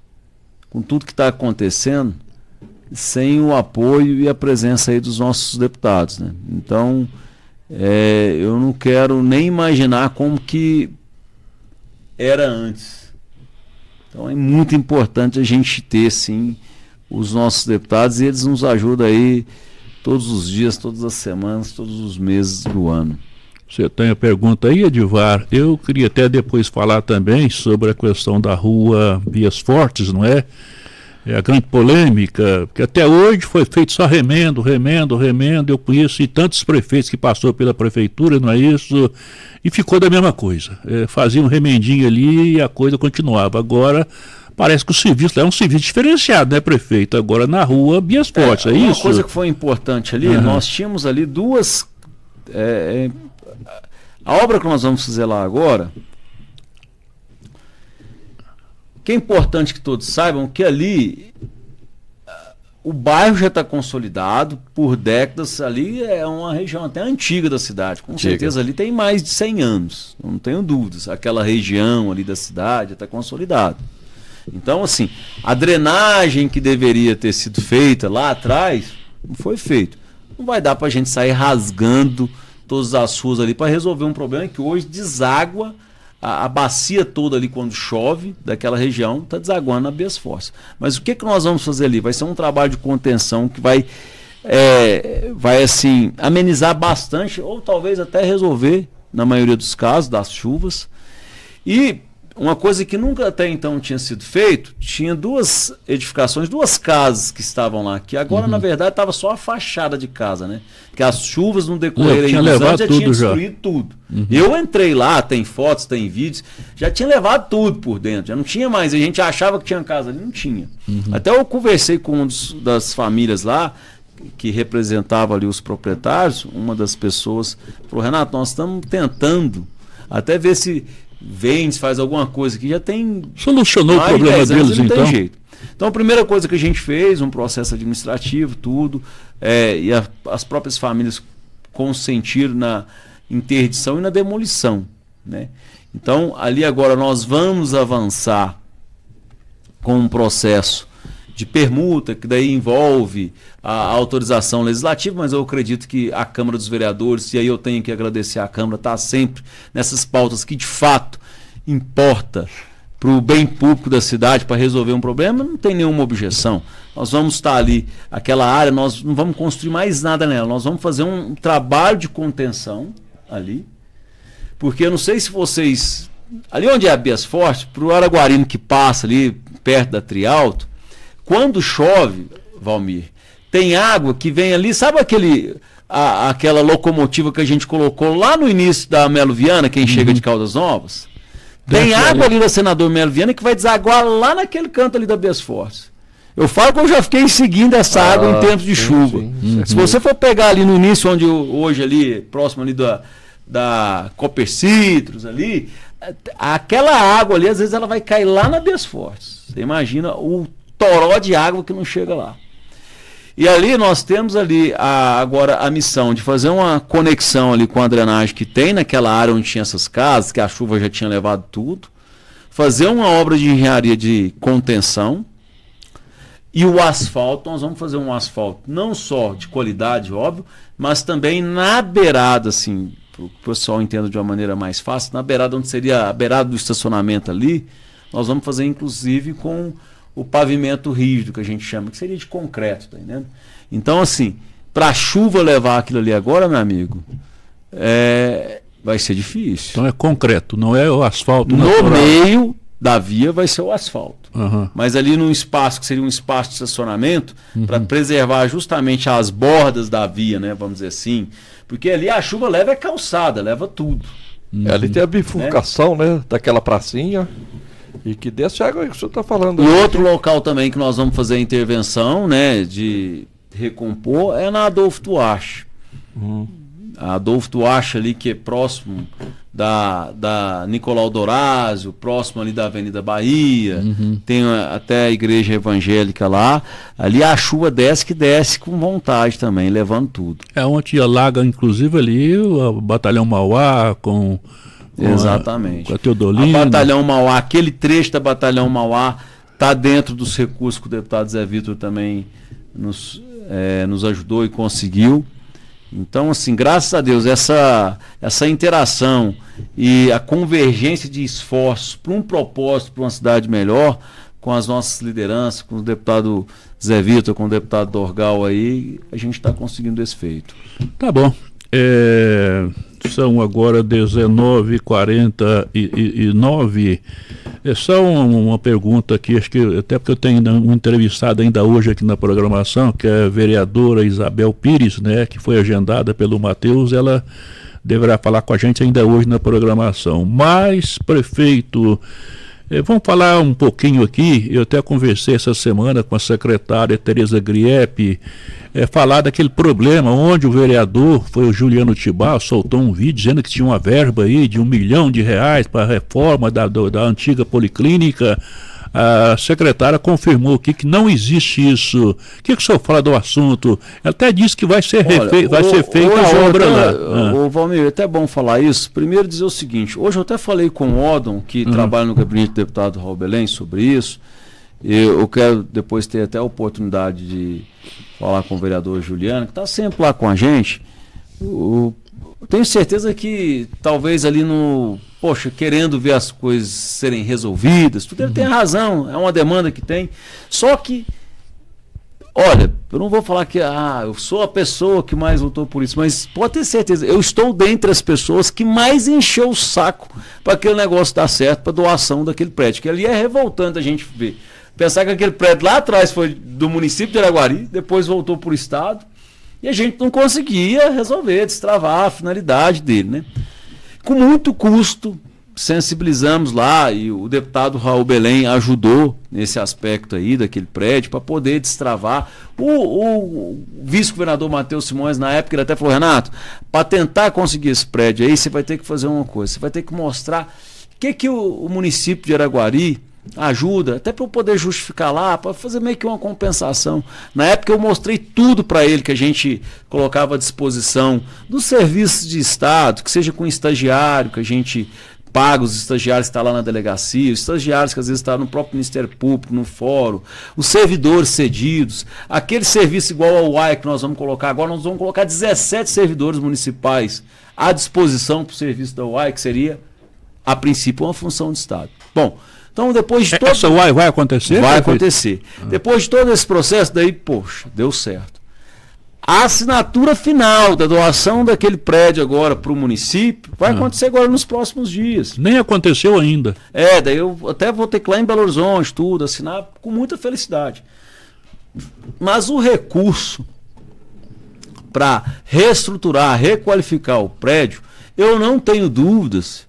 com tudo que está acontecendo, sem o apoio e a presença aí dos nossos deputados, né? Então, eu não quero nem imaginar como que era antes. Então é muito importante a gente ter, sim, os nossos deputados, e eles nos ajudam aí todos os dias, todas as semanas, todos os meses do ano. Você tem a pergunta aí, Edivar? Eu queria até depois falar também sobre a questão da rua Bias Fortes, não é? É a grande polêmica, porque até hoje foi feito só remendo. Eu conheço tantos prefeitos que passou pela prefeitura, não é isso? E ficou da mesma coisa. Fazia um remendinho ali e a coisa continuava. Agora, parece que o serviço é um serviço diferenciado, né, prefeito? Agora na rua Bias Fortes, é isso? Uma coisa que foi importante ali, nós tínhamos ali duas... a obra que nós vamos fazer lá agora, que é importante que todos saibam que ali o bairro já está consolidado por décadas. Ali é uma região até antiga da cidade. Com certeza ali tem mais de 100 anos. Não tenho dúvidas. Aquela região ali da cidade está consolidada. Então, assim, a drenagem que deveria ter sido feita lá atrás não foi feita. Não vai dar para a gente sair rasgando todas as ruas ali para resolver um problema que hoje deságua a bacia toda ali quando chove daquela região, está desaguando na Bias Fortes. Mas o que nós vamos fazer ali? Vai ser um trabalho de contenção que vai assim, amenizar bastante, ou talvez até resolver, na maioria dos casos, das chuvas. E uma coisa que nunca até então tinha sido feito, tinha 2 edificações, 2 casas que estavam lá, que agora, na verdade, estava só a fachada de casa, né? Porque as chuvas no decorrer dos anos já tinha destruído tudo. Eu entrei lá, tem fotos, tem vídeos, já tinha levado tudo por dentro, já não tinha mais. A gente achava que tinha casa ali, não tinha. Até eu conversei com uma das famílias lá, que representava ali os proprietários, uma das pessoas falou: Renato, nós estamos tentando até ver se vende, faz alguma coisa que já tem. Solucionou o problema deles, então. Tem jeito. Então a primeira coisa que a gente fez, um processo administrativo, tudo, e as próprias famílias consentiram na interdição e na demolição, né? Então ali agora nós vamos avançar com um processo de permuta, que daí envolve a autorização legislativa, mas eu acredito que a Câmara dos Vereadores, e aí eu tenho que agradecer à Câmara, está sempre nessas pautas que de fato importa para o bem público da cidade, para resolver um problema, não tem nenhuma objeção. Nós vamos estar ali, aquela área, nós não vamos construir mais nada nela, nós vamos fazer um trabalho de contenção ali, porque eu não sei se vocês, ali onde é a Bias Fortes, para o Araguarino que passa ali, perto da Trialto, quando chove, Valmir, tem água que vem ali, sabe aquela locomotiva que a gente colocou lá no início da Melo Viana, quem chega de Caldas Novas? Tem água ali da Senador Melo Viana que vai desaguar lá naquele canto ali da Bias Fortes. Eu falo que eu já fiquei seguindo essa água em tempos de chuva. Se você for pegar ali no início, onde hoje ali, próximo ali da Copercitros ali, aquela água ali, às vezes ela vai cair lá na Bias Fortes. Você imagina o toró de água que não chega lá. E ali nós temos ali agora a missão de fazer uma conexão ali com a drenagem que tem naquela área onde tinha essas casas, que a chuva já tinha levado tudo, fazer uma obra de engenharia de contenção, e o asfalto, nós vamos fazer um asfalto não só de qualidade, óbvio, mas também na beirada, assim, para o pessoal entenda de uma maneira mais fácil, na beirada onde seria a beirada do estacionamento ali, nós vamos fazer inclusive com o pavimento rígido, que a gente chama, que seria de concreto, tá entendendo? Então, assim, para a chuva levar aquilo ali agora, meu amigo, vai ser difícil. Então é concreto, não é o asfalto no natural. Meio da via vai ser o asfalto. Mas ali num espaço que seria um espaço de estacionamento, para preservar justamente as bordas da via, né, vamos dizer assim, porque ali a chuva leva calçada, leva tudo. Ali tem a bifurcação, né, daquela pracinha. E que desce água que o senhor está falando. E outro local também que nós vamos fazer a intervenção, né, de recompor, é na Adolfo Duarte. A Adolfo Duarte ali, que é próximo da Nicolau Dorásio, próximo ali da Avenida Bahia, tem até a igreja evangélica lá. Ali a chuva desce com vontade também, levando tudo. É onde alaga, inclusive, ali o Batalhão Mauá com... Exatamente. A Teodolina. A Batalhão Mauá, aquele trecho da Batalhão Mauá está dentro dos recursos que o deputado Zé Vitor também nos ajudou e conseguiu. Então, assim, graças a Deus, essa interação e a convergência de esforços para um propósito, para uma cidade melhor, com as nossas lideranças, com o deputado Zé Vitor, com o deputado Dorgal aí, a gente está conseguindo esse feito. Tá bom. São agora 19h49. É só uma pergunta aqui, acho que até porque eu tenho um entrevistado ainda hoje aqui na programação, que é a vereadora Isabel Pires, né, que foi agendada pelo Matheus. Ela deverá falar com a gente ainda hoje na programação. Mas, prefeito, vamos falar um pouquinho aqui. Eu até conversei essa semana com a secretária Tereza Griepe, falar daquele problema onde o vereador, foi o Juliano Tibau, soltou um vídeo dizendo que tinha uma verba aí de R$1 milhão para a reforma da antiga policlínica a secretária confirmou aqui que não existe isso. O que o senhor fala do assunto? Ela até disse que vai ser, vai ser feita a obra lá. Ô Valmir, é até bom falar isso. Primeiro dizer o seguinte, hoje eu até falei com o Odon, que trabalha no gabinete do deputado Raul Belém, sobre isso. Eu quero depois ter até a oportunidade de falar com o vereador Juliano, que está sempre lá com a gente. Tenho certeza que talvez ali querendo ver as coisas serem resolvidas, tudo ele tem razão, é uma demanda que tem. Só que, olha, eu não vou falar que eu sou a pessoa que mais lutou por isso, mas pode ter certeza, eu estou dentre as pessoas que mais encheu o saco para aquele negócio dar certo, para doação daquele prédio, que ali é revoltante a gente ver. Pensar que aquele prédio lá atrás foi do município de Araguari, depois voltou para o estado, e a gente não conseguia resolver, destravar a finalidade dele, né? Com muito custo, sensibilizamos lá, e o deputado Raul Belém ajudou nesse aspecto aí daquele prédio para poder destravar. O vice-governador Matheus Simões, na época, ele até falou: Renato, para tentar conseguir esse prédio aí, você vai ter que fazer uma coisa, você vai ter que mostrar o que o município de Araguari ajuda, até para eu poder justificar lá, para fazer meio que uma compensação. Na época eu mostrei tudo para ele que a gente colocava à disposição dos serviços de Estado, que seja com estagiário, que a gente paga os estagiários que estão lá na delegacia, os estagiários que às vezes estão no próprio Ministério Público, no fórum, os servidores cedidos, aquele serviço igual ao UAI que nós vamos colocar agora, nós vamos colocar 17 servidores municipais à disposição para o serviço da UAI, que seria, a princípio, uma função de Estado. Bom, então, depois de todo... Essa UAI vai acontecer? Vai acontecer. Depois de todo esse processo, daí, poxa, deu certo. A assinatura final da doação daquele prédio agora para o município vai acontecer agora nos próximos dias. Nem aconteceu ainda. Daí eu até vou ter que ir lá em Belo Horizonte, tudo, assinar com muita felicidade. Mas o recurso para reestruturar, requalificar o prédio, eu não tenho dúvidas,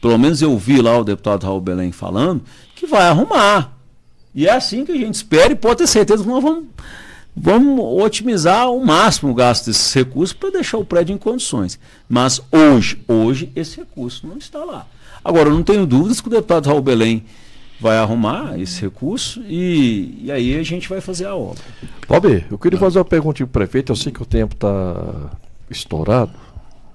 pelo menos eu vi lá o deputado Raul Belém falando, que vai arrumar. E é assim que a gente espera, e pode ter certeza que nós vamos otimizar ao máximo o gasto desses recursos para deixar o prédio em condições. Mas hoje esse recurso não está lá. Agora, eu não tenho dúvidas que o deputado Raul Belém vai arrumar esse recurso e aí a gente vai fazer a obra. Bob, eu queria fazer uma pergunta para o prefeito. Eu sei que o tempo está estourado,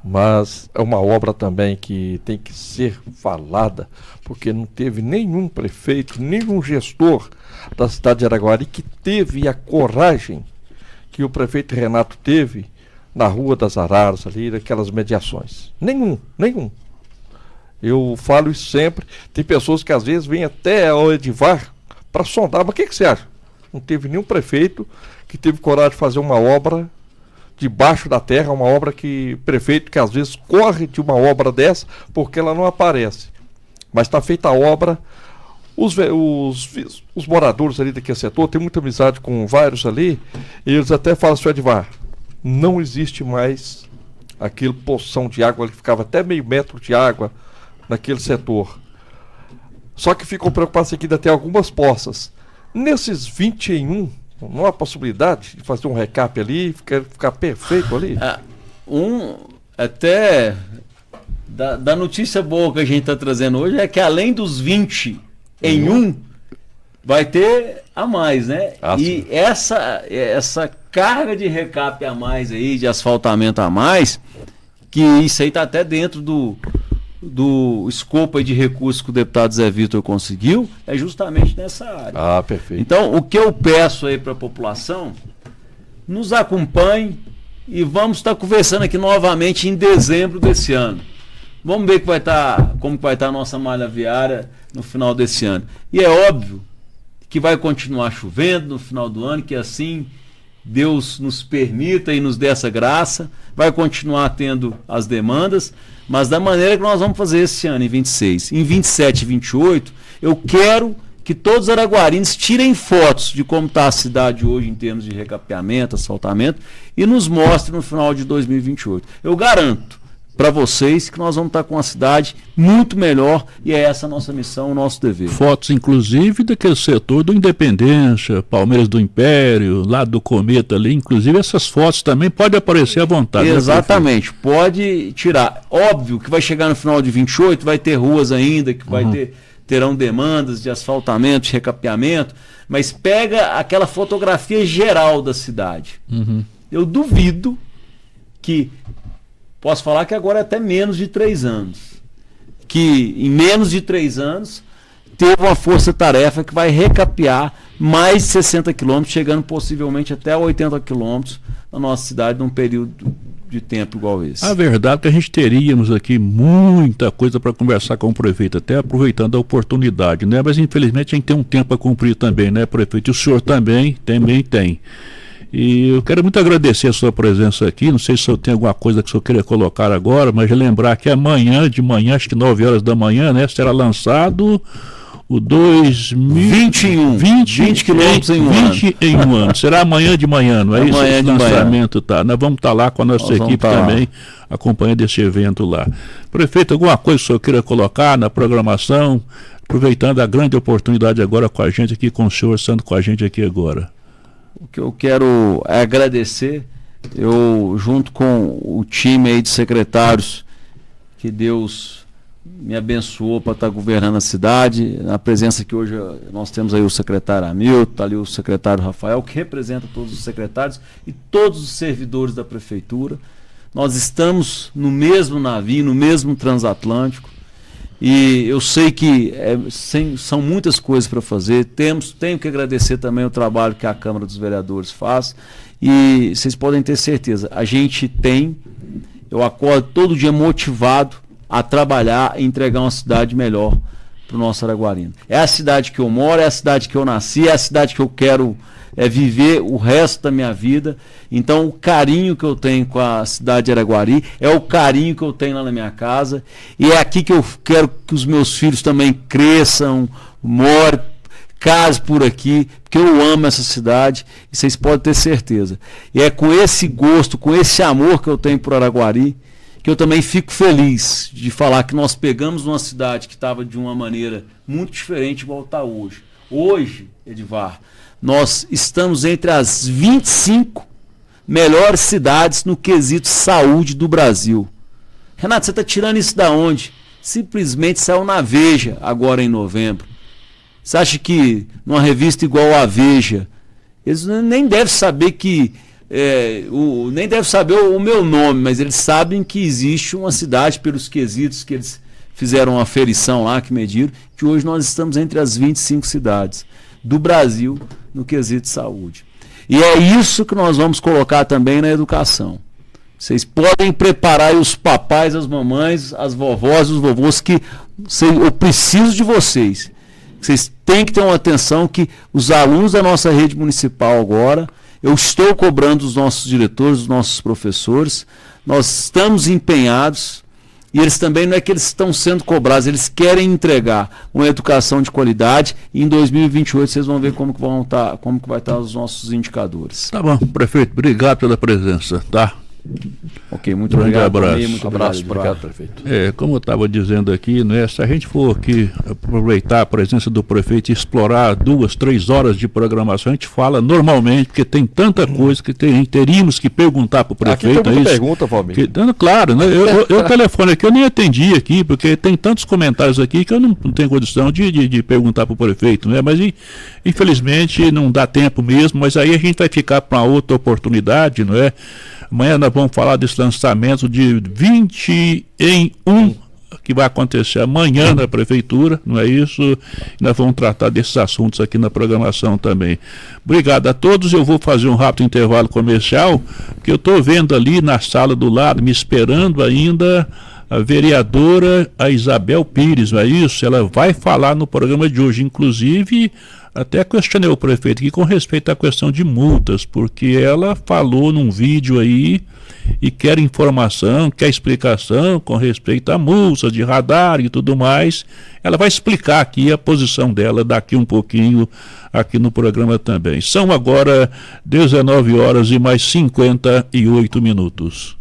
mas é uma obra também que tem que ser falada, porque não teve nenhum prefeito, nenhum gestor da cidade de Araguari que teve a coragem que o prefeito Renato teve na Rua das Araras, ali, naquelas mediações. Nenhum. Eu falo isso sempre. Tem pessoas que às vezes vêm até ao Edivar para sondar, mas o que você acha? Não teve nenhum prefeito que teve coragem de fazer uma obra debaixo da terra, uma obra prefeito que às vezes corre de uma obra dessa porque ela não aparece. Mas está feita a obra, os moradores ali daquele setor, tem muita amizade com vários ali, e eles até falam: senhor Edivar, não existe mais aquele poção de água que ficava até meio metro de água naquele setor. Só que ficam preocupados aqui ainda tem algumas poças. Nesses 21, não há possibilidade de fazer um recap ali, ficar perfeito ali? Até da notícia boa que a gente está trazendo hoje é que além dos 20 em um, vai ter a mais, né? E essa carga de recap a mais aí, de asfaltamento a mais, que isso aí está até dentro do escopo aí de recursos que o deputado Zé Vitor conseguiu, é justamente nessa área. Perfeito. Então, o que eu peço aí para a população, nos acompanhe e vamos estar conversando aqui novamente em dezembro desse ano. Vamos ver como vai estar a nossa malha viária no final desse ano. E é óbvio que vai continuar chovendo no final do ano, que assim Deus nos permita e nos dê essa graça, vai continuar tendo as demandas, mas da maneira que nós vamos fazer esse ano, em 26. Em 27 e 28, eu quero que todos os araguarinos tirem fotos de como está a cidade hoje em termos de recapeamento, asfaltamento, e nos mostrem no final de 2028. Eu garanto para vocês que nós vamos estar com uma cidade muito melhor, e é essa a nossa missão, o nosso dever. Fotos, inclusive, daquele setor do Independência, Palmeiras do Império, lá do Cometa ali, inclusive essas fotos também podem aparecer à vontade. Exatamente, pode tirar. Óbvio que vai chegar no final de 28, vai ter ruas ainda, que vai ter terão demandas de asfaltamento, de recapeamento, mas pega aquela fotografia geral da cidade. Eu duvido que, posso falar que agora é até menos de 3 anos, que em menos de 3 anos teve uma força-tarefa que vai recapear mais de 60 quilômetros, chegando possivelmente até 80 quilômetros na nossa cidade num período de tempo igual esse. A verdade é que a gente teríamos aqui muita coisa para conversar com o prefeito, até aproveitando a oportunidade, né? Mas infelizmente a gente tem um tempo a cumprir também, né, prefeito? E o senhor também tem. E eu quero muito agradecer a sua presença aqui. Não sei se o senhor tem alguma coisa que o senhor queria colocar agora, mas lembrar que amanhã, de manhã, acho que 9 horas da manhã, né, será lançado o 20 quilômetros em um ano. 20 em um ano. Será amanhã de manhã, não é isso? Amanhã de lançamento, tá? Nós vamos estar lá com a nossa equipe também, acompanhando esse evento lá. Prefeito, alguma coisa que o senhor queira colocar na programação, aproveitando a grande oportunidade agora com a gente aqui, com o senhor estando com a gente aqui agora? O que eu quero é agradecer, eu junto com o time aí de secretários que Deus me abençoou para estar governando a cidade, na presença que hoje nós temos aí o secretário Hamilton, tá ali o secretário Rafael, que representa todos os secretários e todos os servidores da prefeitura. Nós estamos no mesmo navio, no mesmo transatlântico, e eu sei que são muitas coisas para fazer. Tenho que agradecer também o trabalho que a Câmara dos Vereadores faz, e vocês podem ter certeza, eu acordo todo dia motivado a trabalhar e entregar uma cidade melhor para o nosso Araguarina. É a cidade que eu moro, é a cidade que eu nasci, é a cidade que eu quero viver o resto da minha vida. Então o carinho que eu tenho com a cidade de Araguari é o carinho que eu tenho lá na minha casa, e é aqui que eu quero que os meus filhos também cresçam, morem, casem por aqui, porque eu amo essa cidade, e vocês podem ter certeza. E é com esse gosto, com esse amor que eu tenho por Araguari, que eu também fico feliz de falar que nós pegamos uma cidade que estava de uma maneira muito diferente igual está hoje. Hoje, Edivar, nós estamos entre as 25 melhores cidades no quesito saúde do Brasil. Renato, você está tirando isso da onde? Simplesmente saiu na Veja agora em novembro. Você acha que numa revista igual a Veja, eles nem devem saber que nem deve saber o meu nome, mas eles sabem que existe uma cidade pelos quesitos que eles fizeram uma aferição lá, que mediram, que hoje nós estamos entre as 25 cidades do Brasil no quesito de saúde. E é isso que nós vamos colocar também na educação. Vocês podem preparar os papais, as mamães, as vovós, os vovôs, que eu preciso de vocês. Vocês têm que ter uma atenção que os alunos da nossa rede municipal agora, eu estou cobrando dos nossos diretores, dos nossos professores, nós estamos empenhados, e eles também não é que eles estão sendo cobrados, eles querem entregar uma educação de qualidade, e em 2028 vocês vão ver como que vai estar os nossos indicadores. Tá bom, prefeito, obrigado pela presença, tá? Ok, muito obrigado. Abraço. Muito Obrigado, prefeito. Como eu estava dizendo aqui, né, se a gente for aqui aproveitar a presença do prefeito e explorar 2, 3 horas de programação, a gente fala normalmente, porque tem tanta coisa que teríamos que perguntar para o prefeito. Aqui tem muita pergunta, Valmir. Claro, né, eu telefone aqui, eu nem atendi aqui, porque tem tantos comentários aqui que eu não tenho condição de perguntar para o prefeito, né, mas infelizmente não dá tempo mesmo, mas aí a gente vai ficar para uma outra oportunidade, não é? Amanhã nós vamos falar desse lançamento de 20 em 1, que vai acontecer amanhã na prefeitura, não é isso? Nós vamos tratar desses assuntos aqui na programação também. Obrigado a todos, eu vou fazer um rápido intervalo comercial, porque eu estou vendo ali na sala do lado, me esperando ainda, a vereadora a Isabel Pires, não é isso? Ela vai falar no programa de hoje, inclusive até questionei o prefeito aqui com respeito à questão de multas, porque ela falou num vídeo aí e quer informação, quer explicação com respeito a multas de radar e tudo mais. Ela vai explicar aqui a posição dela daqui um pouquinho aqui no programa também. São agora 19 horas e mais 58 minutos.